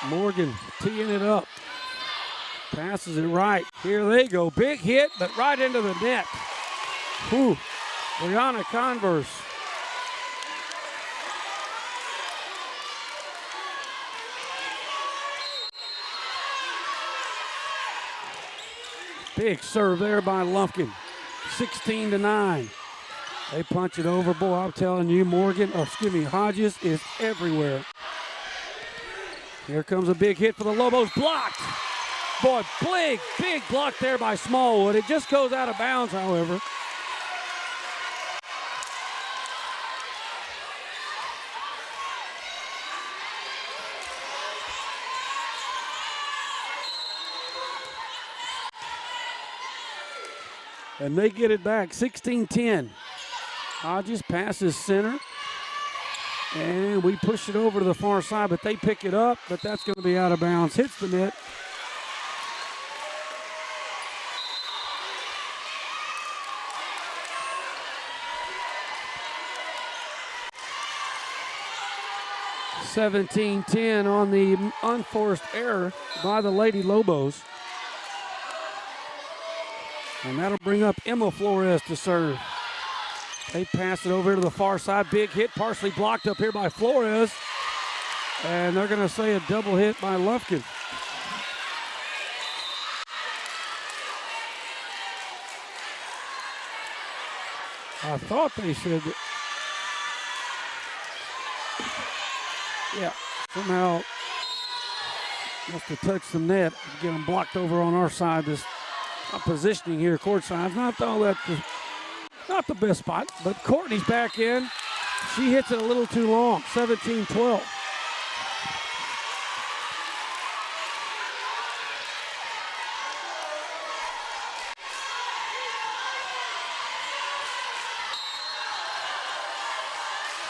Morgan teeing it up. Passes it right. Here they go. Big hit, but right into the net. Whew. Brianna Converse. Big serve there by Lufkin. 16-9. They punch it over. Boy, I'm telling you, Hodges is everywhere. Here comes a big hit for the Lobos. Blocked. Boy, big block there by Smallwood. It just goes out of bounds, however. And they get it back, 16-10. Hodges passes center. And we push it over to the far side, but they pick it up, but that's going to be out of bounds. Hits the net. (17-10) on the unforced error by the Lady Lobos. And that'll bring up Emma Flores to serve. They pass it over to the far side. Big hit, partially blocked up here by Flores. And they're going to say a double hit by Lufkin. I thought they said that. Yeah, somehow must have touched the net. Get them blocked over on our side. This positioning here, courtside, not all that. Not the best spot, but Courtney's back in. She hits it a little too long, 17-12.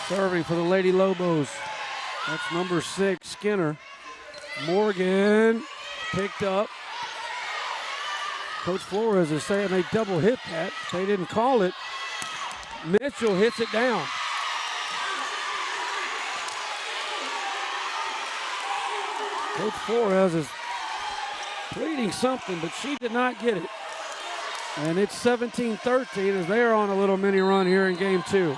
Serving for the Lady Lobos. That's number 6, Skinner. Morgan picked up. Coach Flores is saying they double hit that. They didn't call it. Mitchell hits it down. Coach Flores is pleading something, but she did not get it. And it's 17-13 as they are on a little mini run here in game 2.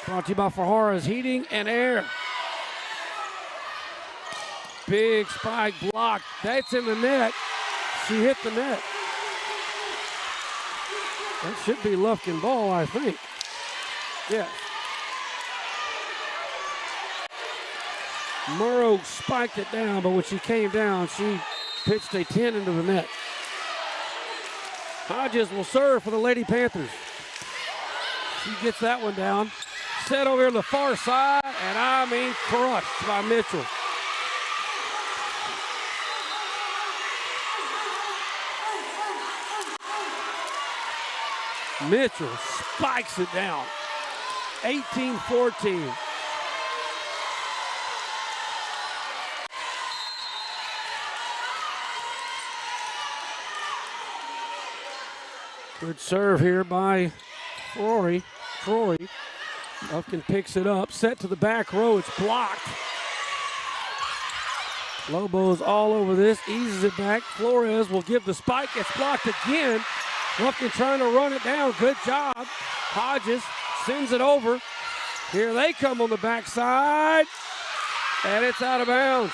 Brought to you by Fajara's Heating and Air. Big spike block. That's in the net. She hit the net. That should be Lufkin ball, I think. Yeah. Morrow spiked it down, but when she came down, she pitched a 10 into the net. Hodges will serve for the Lady Panthers. She gets that one down. Set over here to the far side, and I mean crushed by Mitchell. Mitchell spikes it down. 18-14. Good serve here by Troy. Lufkin picks it up, set to the back row. It's blocked. Lobos all over this, eases it back. Flores will give the spike. It's blocked again. Lufkin trying to run it down. Good job. Hodges sends it over. Here they come on the backside. And it's out of bounds.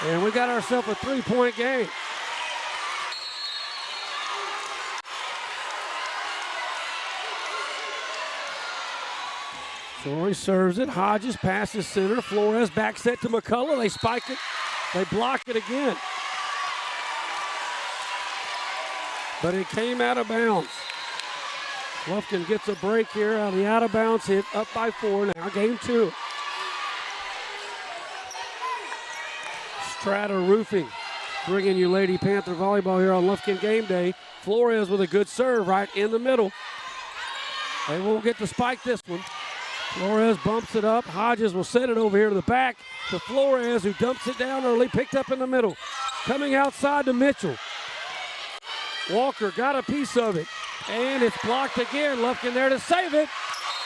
And we got ourselves a 3-point game. Troy serves it. Hodges passes center. Flores back set to McCullough. They spike it. They block it again. But it came out of bounds. Lufkin gets a break here out of the out of bounds hit. Up by 4 now. Game 2. Strata Roofing bringing you Lady Panther volleyball here on Lufkin game day. Flores with a good serve right in the middle. They won't get to spike this one. Flores bumps it up. Hodges will set it over here to the back to Flores, who dumps it down early, picked up in the middle. Coming outside to Mitchell. Walker got a piece of it, and it's blocked again. Lufkin there to save it,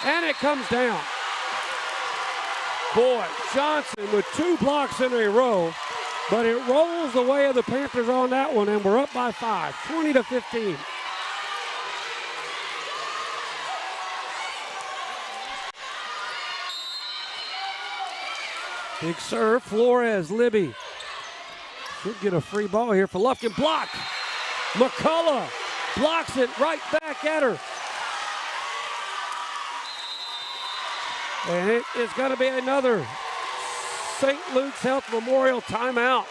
and it comes down. Boy, Johnson with 2 blocks in a row, but it rolls the way of the Panthers on that one, and we're up by 5, 20-15. Big serve, Flores, Libby. Should get a free ball here for Lufkin. Blocked. McCullough blocks it right back at her. And it's going to be another St. Luke's Health Memorial timeout.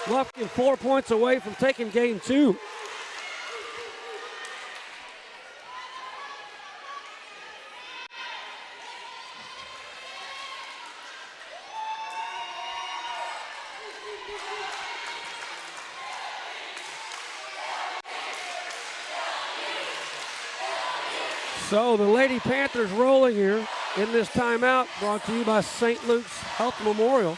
Lufkin 4 points away from taking game 2. So the Lady Panthers rolling here in this timeout, brought to you by St. Luke's Health Memorial.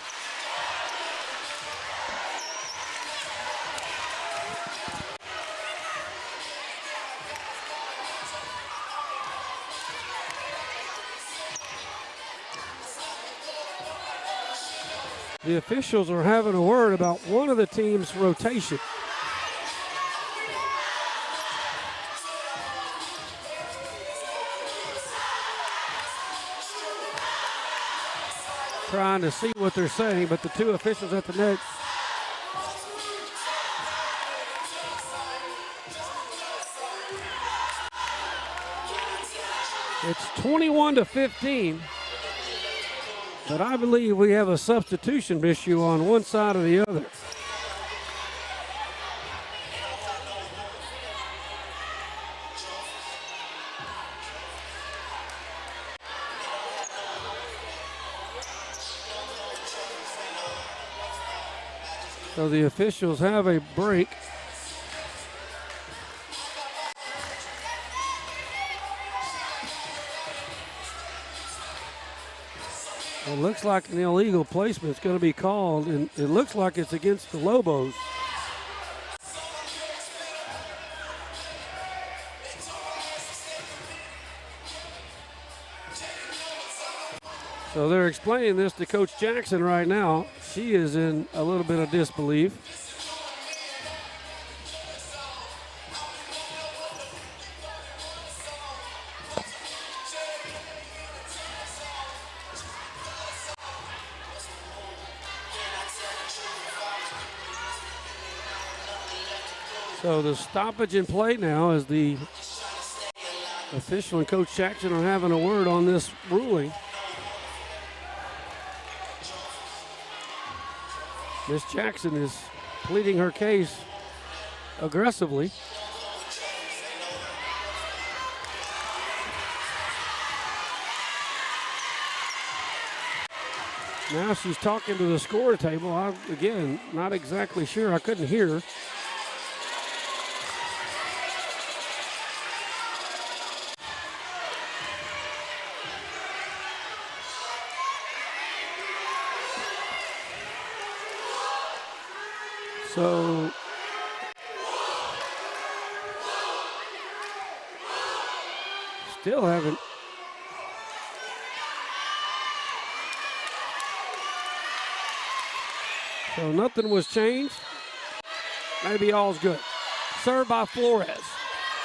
The officials are having a word about one of the team's rotation. Trying to see what they're saying, but the 2 officials at the net. It's 21-15, but I believe we have a substitution issue on one side or the other. So the officials have a break. It looks like an illegal placement is going to be called, and it looks like it's against the Lobos. So they're explaining this to Coach Jackson right now. She is in a little bit of disbelief. So the stoppage in play now as the official and Coach Jackson are having a word on this ruling. Miss Jackson is pleading her case aggressively. Now she's talking to the score table. Again, not exactly sure. I couldn't hear. So still haven't So nothing was changed. Maybe all's good. Served by Flores.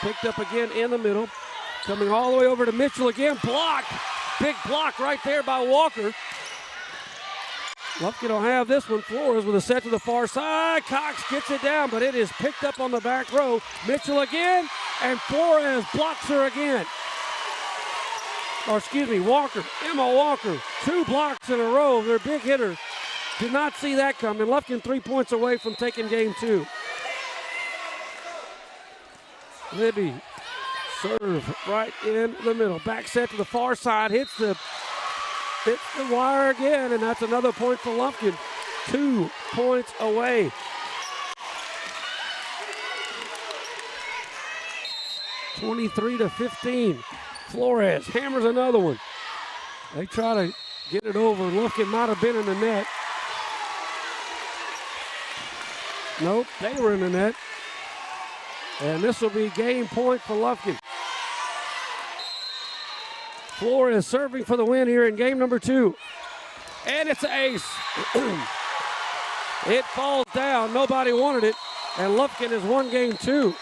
Picked up again in the middle. Coming all the way over to Mitchell again. Blocked. Big block right there by Walker. Lufkin will have this one. Flores with a set to the far side. Cox gets it down, but it is picked up on the back row. Mitchell again, and Flores blocks her again. Or excuse me, Walker. Emma Walker. 2 blocks in a row. Their big hitter. Did not see that coming. Lufkin 3 points away from taking game 2. Libby, serve right in the middle. Back set to the far side. Hits the wire again, and that's another point for Lufkin. 2 points away. (23-15). Flores hammers another one. They try to get it over. Lufkin might have been in the net. Nope, they were in the net. And this will be game point for Lufkin. Flores serving for the win here in game number 2. And it's an ace. It falls down. Nobody wanted it. And Lufkin has won game 2.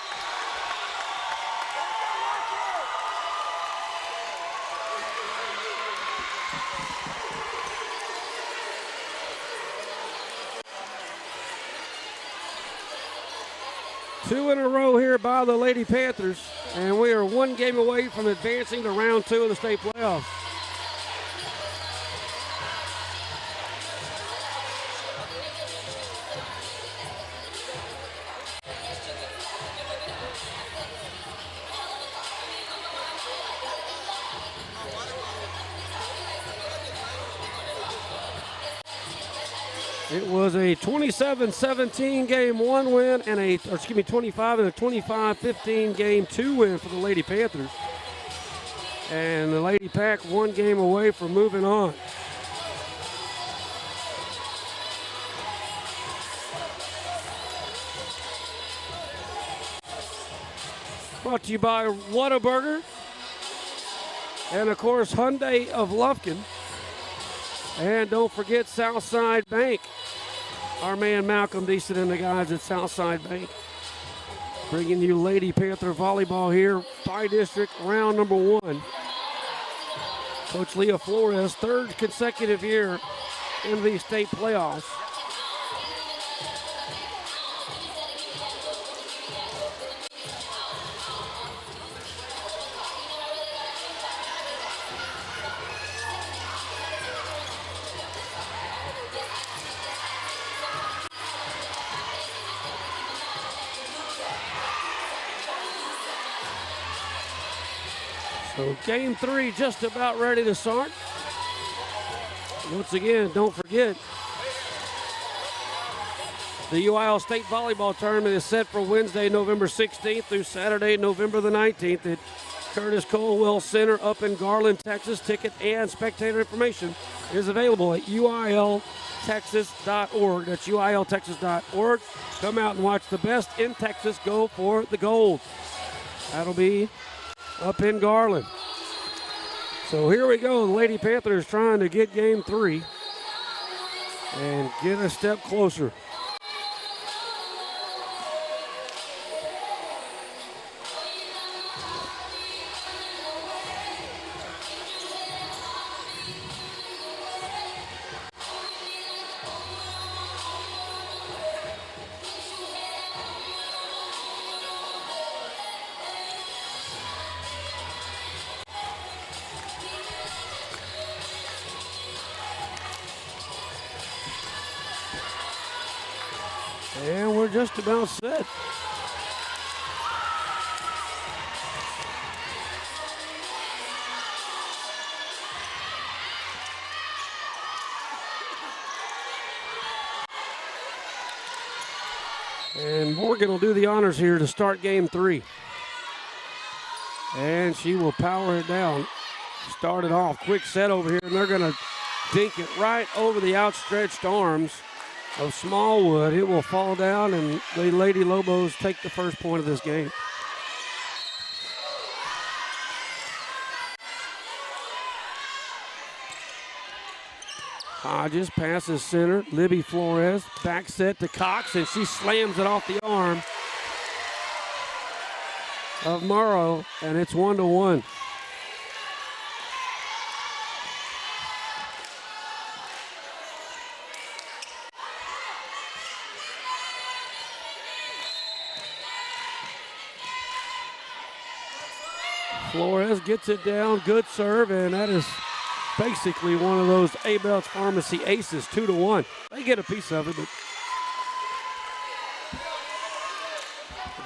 Two in a row here by the Lady Panthers, and we are 1 game away from advancing to round 2 of the state playoffs. It was a 27-17 game 1 win and 25 and a 25-15 game 2 win for the Lady Panthers. And the Lady Pack 1 game away from moving on. Brought to you by Whataburger and of course Hyundai of Lufkin. And don't forget Southside Bank. Our man Malcolm Deason and the guys at Southside Bank bringing you Lady Panther volleyball here by district, round number 1. Coach Leah Flores, 3rd consecutive year in the state playoffs. So game 3 just about ready to start. Once again, don't forget, the UIL State Volleyball Tournament is set for Wednesday, November 16th through Saturday, November the 19th at Curtis Colwell Center up in Garland, Texas. Ticket and spectator information is available at UILTexas.org. That's UILTexas.org. Come out and watch the best in Texas go for the gold. That'll be up in Garland. So here we go. The Lady Panthers trying to get game 3 and get a step closer. And we're just about set. And Morgan will do the honors here to start game 3. And she will power it down. Start it off. Quick set over here, and they're going to dink it right over the outstretched arms of Smallwood. It will fall down, and the Lady Lobos take the first point of this game. Hodges passes center. Libby Flores back set to Cox, and she slams it off the arm of Morrow, and it's 1-1. Flores gets it down, good serve, and that is basically one of those Abel's Pharmacy aces, 2-1. They get a piece of it, but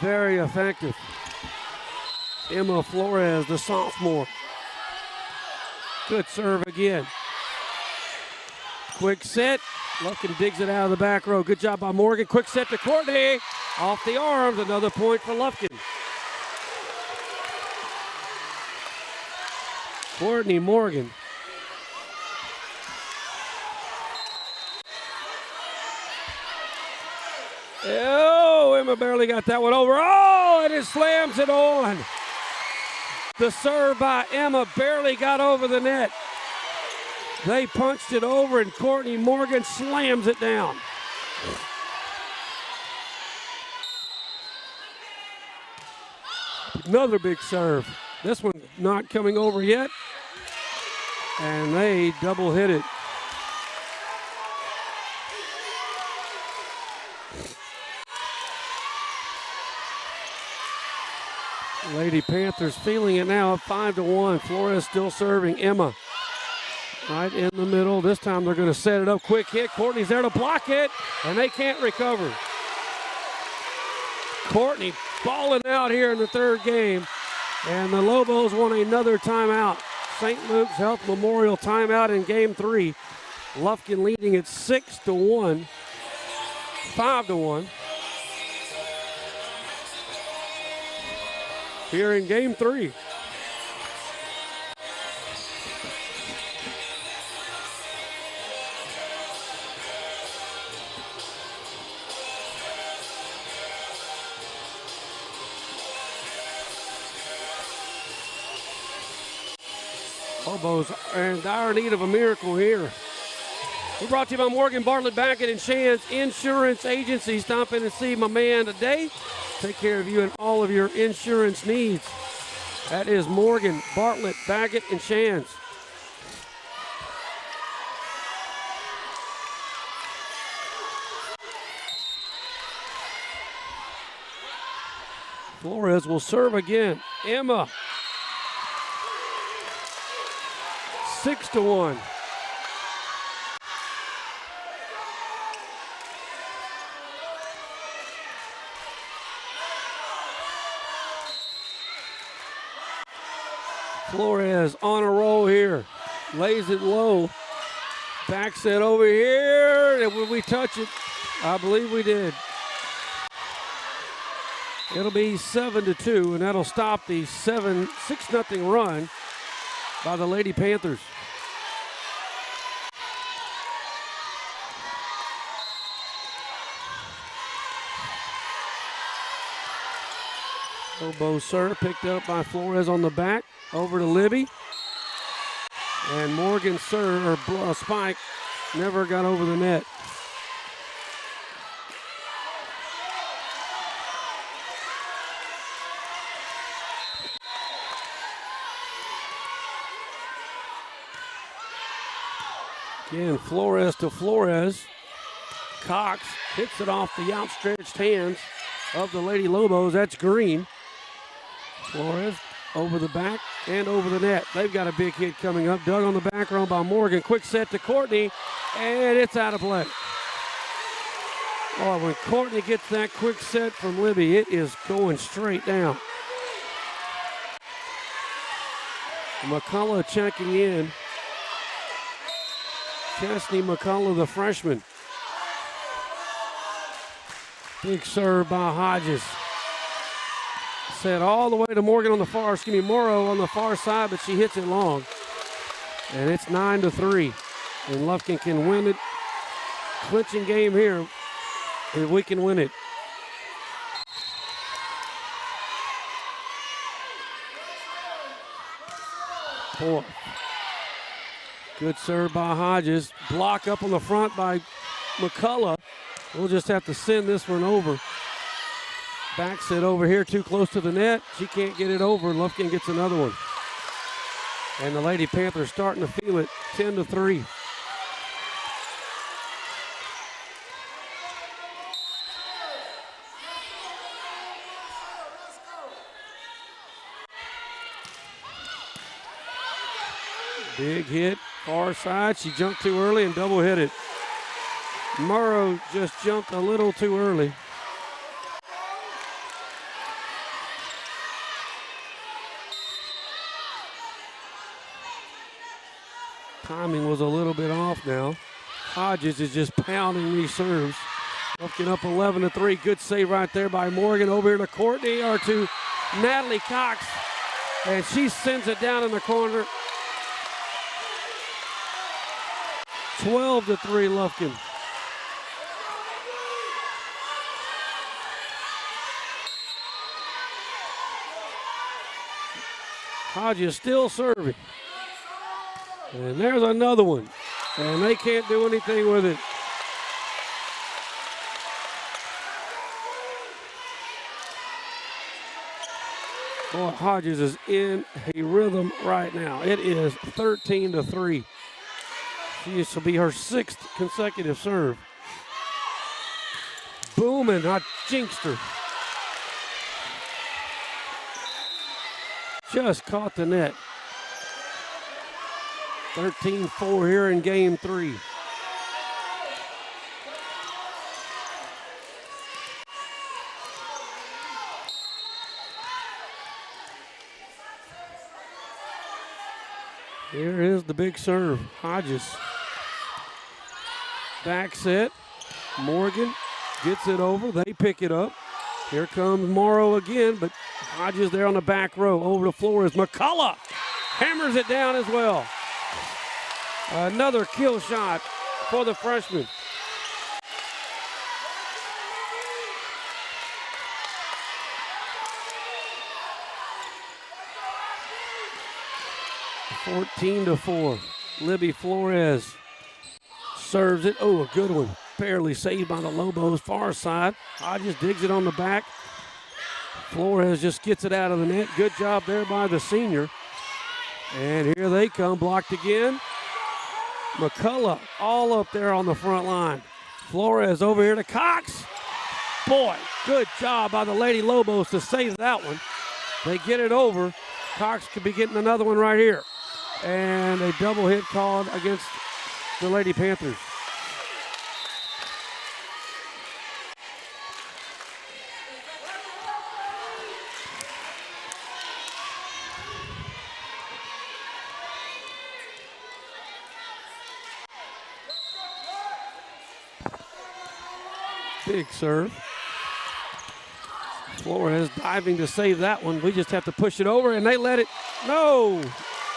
very effective. Emma Flores, the sophomore. Good serve again. Quick set. Lufkin digs it out of the back row. Good job by Morgan. Quick set to Courtney. Off the arms. Another point for Lufkin. Courtney Morgan. Oh, Emma barely got that one over. Oh, and it slams it on. The serve by Emma barely got over the net. They punched it over, and Courtney Morgan slams it down. Another big serve. This one not coming over yet. And they double hit it. Lady Panthers feeling it now up 5-1. Flores still serving. Emma right in the middle. This time they're going to set it up. Quick hit. Courtney's there to block it, and they can't recover. Courtney balling out here in the third game, and the Lobos want another timeout. St. Luke's Health Memorial timeout in game 3. Lufkin leading it 6-1, 5-1. Here in game 3. Lobos are in dire need of a miracle here. We're brought to you by Morgan, Bartlett, Backett, and Shands Insurance Agency. Stop in and see my man today. Take care of you and all of your insurance needs. That is Morgan, Bartlett, Backett, and Shands. Flores will serve again. Emma. 6-1. Flores on a roll here. Lays it low. Back set over here. And will we touch it? I believe we did. It'll be 7-2, and that'll stop the 6-0 run by the Lady Panthers. Lobo serve picked up by Flores on the back. Over to Libby. And Morgan serve, or spike, never got over the net. Again, Flores to Flores. Cox hits it off the outstretched hands of the Lady Lobos. That's Green. Flores over the back and over the net. They've got a big hit coming up. Dug on the back row by Morgan. Quick set to Courtney, and it's out of play. Oh, when Courtney gets that quick set from Libby, it is going straight down. McCullough checking in. Chesney McCullough, the freshman. Big serve by Hodges. Set all the way to Morgan on the far, Morrow on the far side, but she hits it long. And it's 9-3. And Lufkin can win it. Clinching game here if we can win it. Boy. Good serve by Hodges. Block up on the front by McCullough. We'll just have to send this one over. Backs it over here too close to the net. She can't get it over. Lufkin gets another one. And the Lady Panthers starting to feel it, 10-3. Big hit, far side. She jumped too early and double hit it. Morrow just jumped a little too early. Timing was a little bit off now. Hodges is just pounding these serves. Looking up 11-3. Good save right there by Morgan. Over here to Courtney, or to Natalie Cox. And she sends it down in the corner. 12-3 Lufkin. Hodges still serving. And there's another one. And they can't do anything with it. Boy, Hodges is in a rhythm right now. It is 13-3. This will be her 6th consecutive serve. Booming, I jinxed her. Just caught the net. 13-4 here in game 3. Here is the big serve. Hodges. Back set. Morgan gets it over. They pick it up. Here comes Morrow again, but Hodges there on the back row. Over to Flores. McCullough hammers it down as well. Another kill shot for the freshman. (14-4). Libby Flores serves it. Oh, a good one. Barely saved by the Lobos, far side. Hodges digs it on the back. Flores just gets it out of the net. Good job there by the senior. And here they come, blocked again. McCullough all up there on the front line. Flores over here to Cox. Boy, good job by the Lady Lobos to save that one. They get it over. Cox could be getting another one right here. And a double hit called against the Lady Panthers. Big serve. Flores diving to save that one. We just have to push it over, and they let it. No.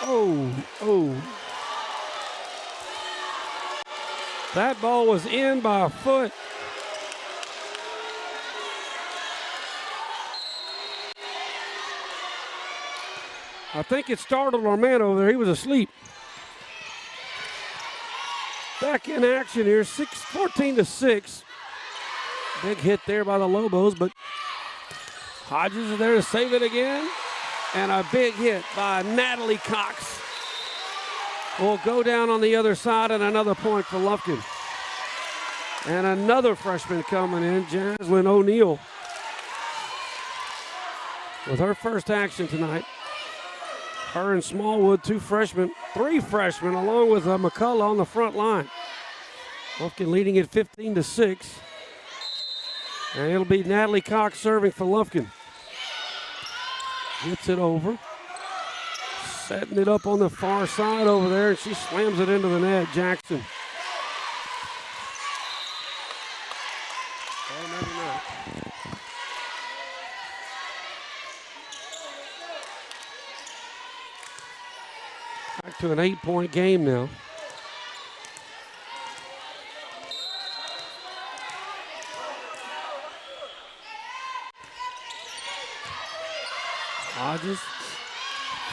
Oh. That ball was in by a foot. I think it startled our man over there. He was asleep. Back in action here, 14-6. Big hit there by the Lobos, but Hodges is there to save it again. And a big hit by Natalie Cox. Will go down on the other side, and another point for Lufkin. And another freshman coming in, Jaslyn O'Neal, with her first action tonight. Her and Smallwood, three freshmen, along with McCullough on the front line. Lufkin leading at 15-6. And it'll be Natalie Cox serving for Lufkin. Gets it over. Setting it up on the far side over there, and she slams it into the net. Jackson. Oh, maybe not. Back to an 8-point game now. Hodges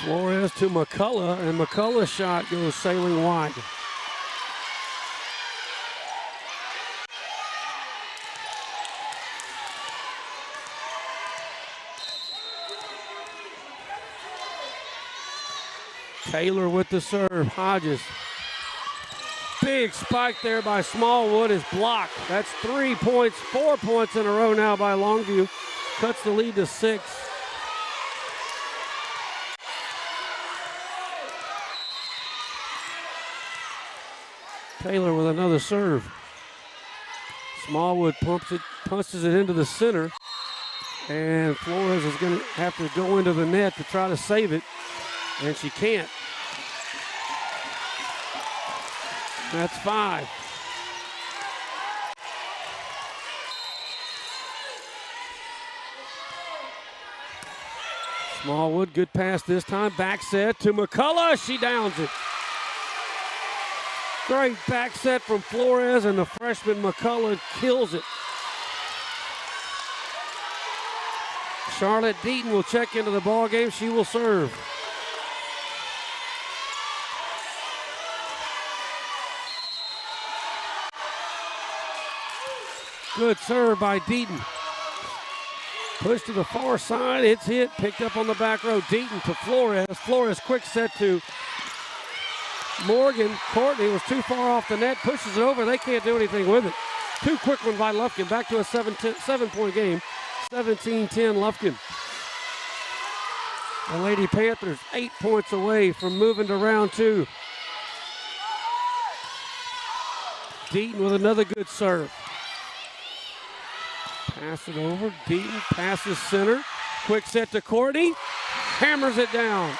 Flores to McCullough, and McCullough's shot goes sailing wide. Taylor with the serve. Hodges. Big spike there by Smallwood is blocked. That's 3 points, 4 points in a row now by Longview. Cuts the lead to 6. Taylor with another serve. Smallwood punches it into the center. And Flores is going to have to go into the net to try to save it. And she can't. That's 5. Smallwood, good pass this time. Back set to McCullough. She downs it. Great back set from Flores, and the freshman McCullough kills it. Charlotte Deaton will check into the ball game. She will serve. Good serve by Deaton. Push to the far side. It's hit. Picked up on the back row. Deaton to Flores. Flores quick set to Morgan. Courtney was too far off the net. Pushes it over. They can't do anything with it. Too quick one by Lufkin. Back to a 7-point game. 17-10 Lufkin. The Lady Panthers 8 points away from moving to round 2. Deaton with another good serve. Pass it over. Deaton passes center. Quick set to Courtney. Hammers it down.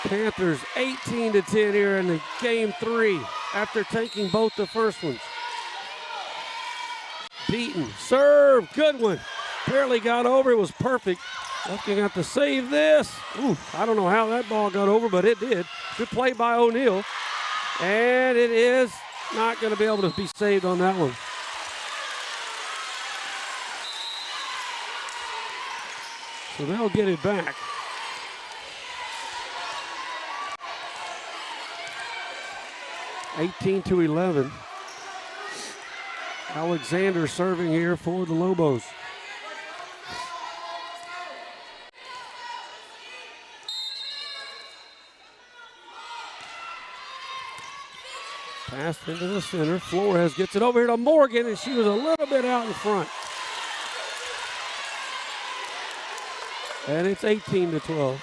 Panthers 18-10 here in the game 3 after taking both the first ones. Deaton, serve, good one. Barely got over, it was perfect. Lufkin got to save this. Ooh, I don't know how that ball got over, but it did. Good play by O'Neal. And it is not going to be able to be saved on that one. So they'll get it back. (18-11). Alexander serving here for the Lobos. Passed into the center. Flores gets it over here to Morgan, and she was a little bit out in front. And it's 18-12.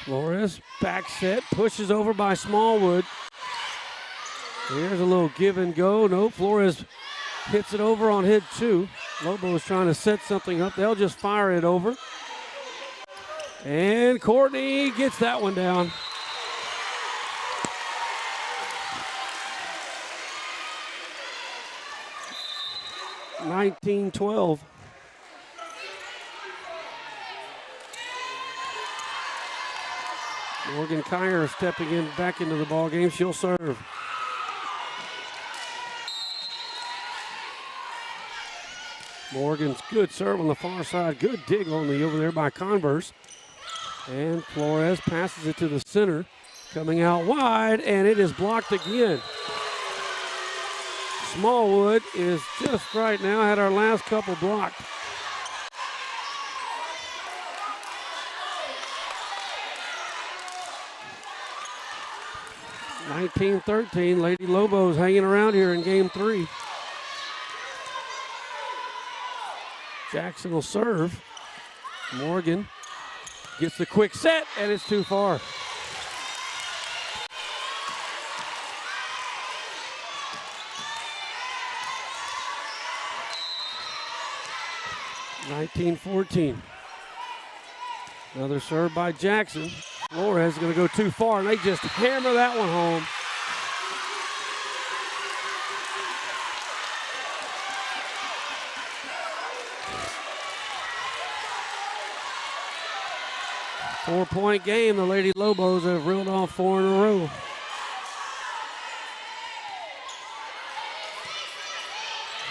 Flores, back set, pushes over by Smallwood. Here's a little give and go. No, Flores hits it over on hit 2. Lobos trying to set something up. They'll just fire it over. And Courtney gets that one down. (19-12). Morgan Kyer stepping in back into the ball game. She'll serve. Morgan's good serve on the far side. Good dig only over there by Converse. And Flores passes it to the center. Coming out wide, and it is blocked again. Smallwood is just right now, had our last couple blocked. (19-13). Lady Lobos hanging around here in game 3. Jackson will serve. Morgan gets the quick set, and it's too far. (19-14). Another serve by Jackson. Flores is going to go too far, and they just hammer that one home. 4-point game. The Lady Lobos have reeled off 4 in a row.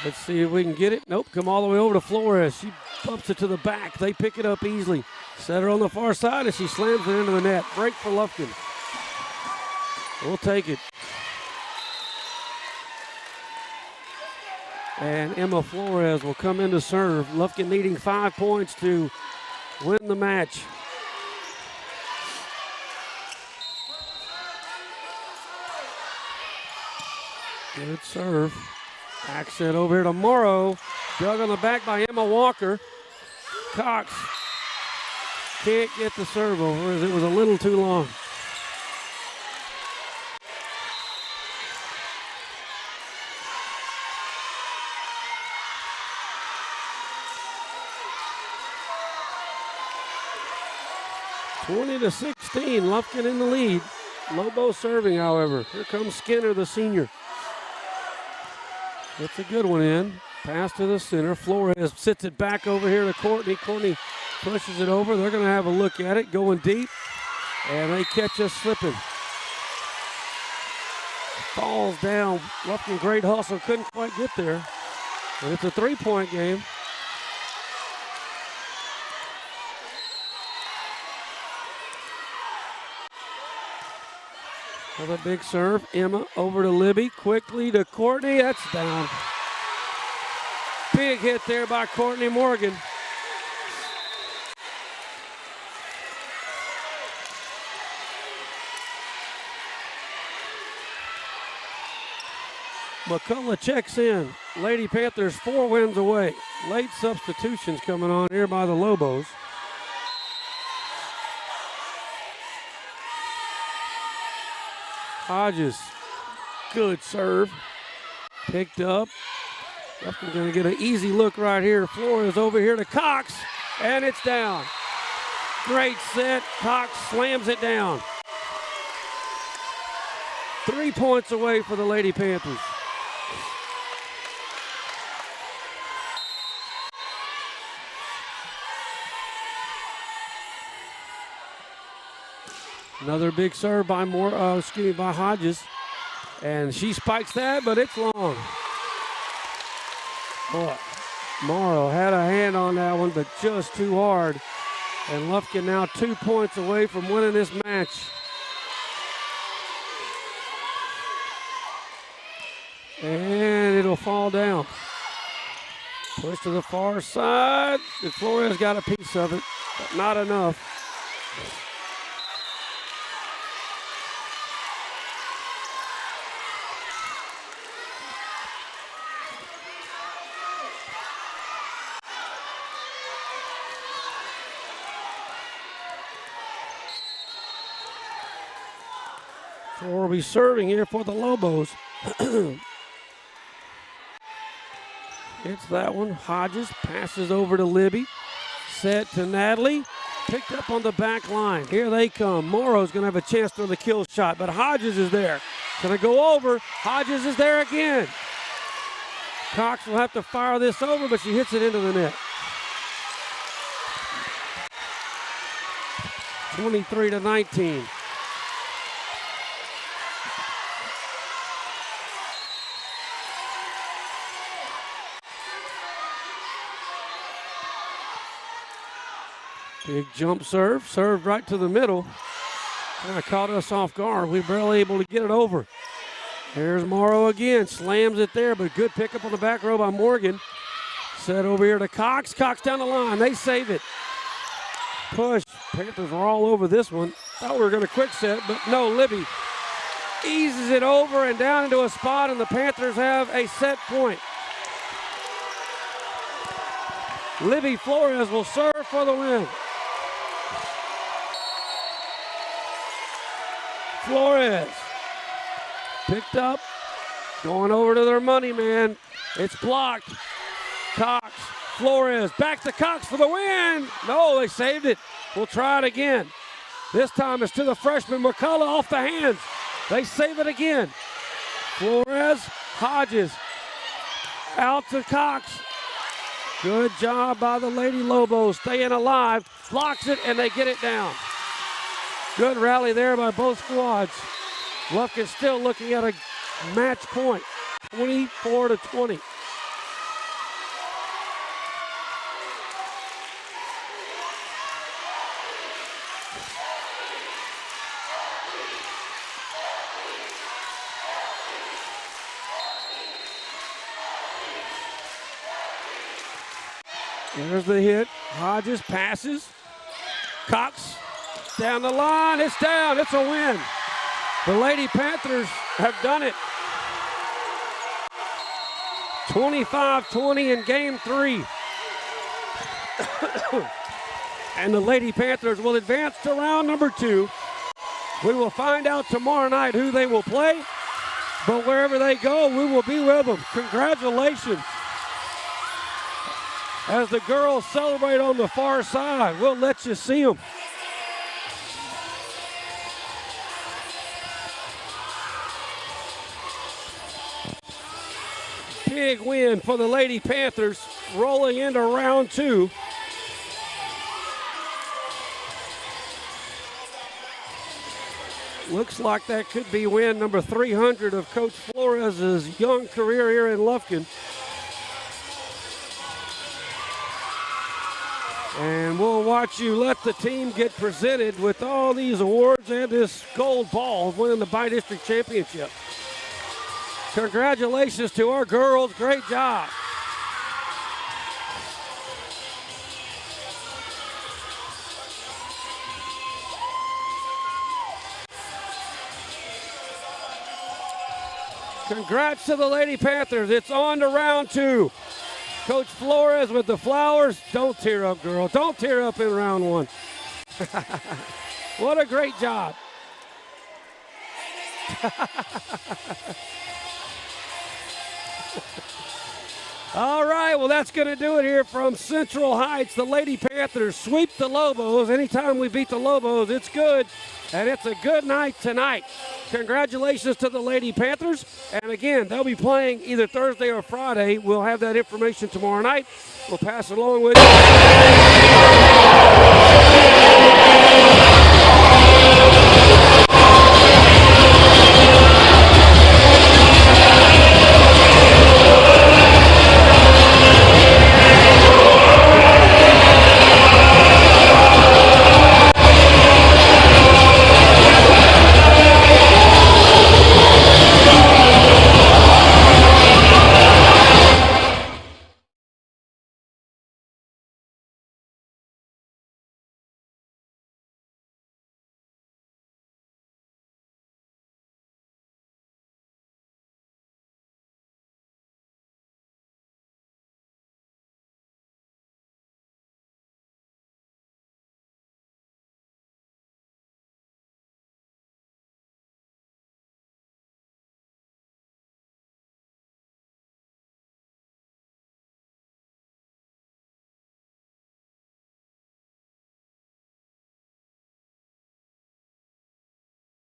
Let's see if we can get it. Nope, come all the way over to Flores. She bumps it to the back. They pick it up easily. Set her on the far side, and she slams it into the net. Break for Lufkin. We'll take it. And Emma Flores will come in to serve. Lufkin needing 5 points to win the match. Good serve. Back set over here to Morrow. Dug on the back by Emma Walker. Cox can't get the serve over as it was a little too long. (20-16), Lufkin in the lead. Lobo serving, however. Here comes Skinner, the senior. It's a good one in. Pass to the center. Flores sits it back over here to Courtney. Courtney pushes it over. They're going to have a look at it, going deep. And they catch us slipping. Falls down. Lufkin, great hustle. Couldn't quite get there. And it's a 3-point game. Another big serve. Emma over to Libby. Quickly to Courtney. That's down. Big hit there by Courtney Morgan. McCullough checks in. Lady Panthers 4 wins away. Late substitutions coming on here by the Lobos. Hodges, good serve. Picked up. Lufkin going to get an easy look right here. Flores over here to Cox, and it's down. Great set. Cox slams it down. 3 points away for the Lady Panthers. Another big serve by by Hodges. And she spikes that, but it's long. Boy, Morrow had a hand on that one, but just too hard. And Lufkin now 2 points away from winning this match. And it'll fall down. Push to the far side. And Flores got a piece of it, but not enough. We'll be serving here for the Lobos. It's that one. Hodges passes over to Libby. Set to Natalie. Picked up on the back line. Here they come. Morrow's going to have a chance for the kill shot, but Hodges is there. Going to go over. Hodges is there again. Cox will have to fire this over, but she hits it into the net. 23-19. Big jump serve, served right to the middle. Kind of caught us off guard. We were barely able to get it over. There's Morrow again, slams it there, but good pickup on the back row by Morgan. Set over here to Cox. Cox down the line. They save it. Push. Panthers are all over this one. Thought we were going to quick set, but no. Libby eases it over and down into a spot, and the Panthers have a set point. Libby Flores will serve for the win. Flores picked up, going over to their money man. It's blocked. Cox, Flores, back to Cox for the win. No, they saved it. We'll try it again. This time it's to the freshman McCullough off the hands. They save it again. Flores, Hodges, out to Cox. Good job by the Lady Lobos staying alive. Blocks it and they get it down. Good rally there by both squads. Lufkin still looking at a match point, 24-20. There's the hit. Hodges passes. Cox down the line. It's down. It's a win. The Lady Panthers have done it. 25-20 in game 3. And the Lady Panthers will advance to round number 2. We will find out tomorrow night who they will play. But wherever they go, we will be with them. Congratulations. As the girls celebrate on the far side, we'll let you see them. Big win for the Lady Panthers, rolling into round 2. Looks like that could be win number 300 of Coach Flores' young career here in Lufkin. And we'll watch you let the team get presented with all these awards and this gold ball winning the Bi-District Championship. Congratulations to our girls. Great job. Congrats to the Lady Panthers. It's on to round 2. Coach Flores with the flowers. Don't tear up, girl. Don't tear up in round 1. What a great job. All right, well, that's going to do it here from Central Heights. The Lady Panthers sweep the Lobos. Anytime we beat the Lobos, it's good, and it's a good night tonight. Congratulations to the Lady Panthers. And again, they'll be playing either Thursday or Friday. We'll have that information tomorrow night. We'll pass it along with you.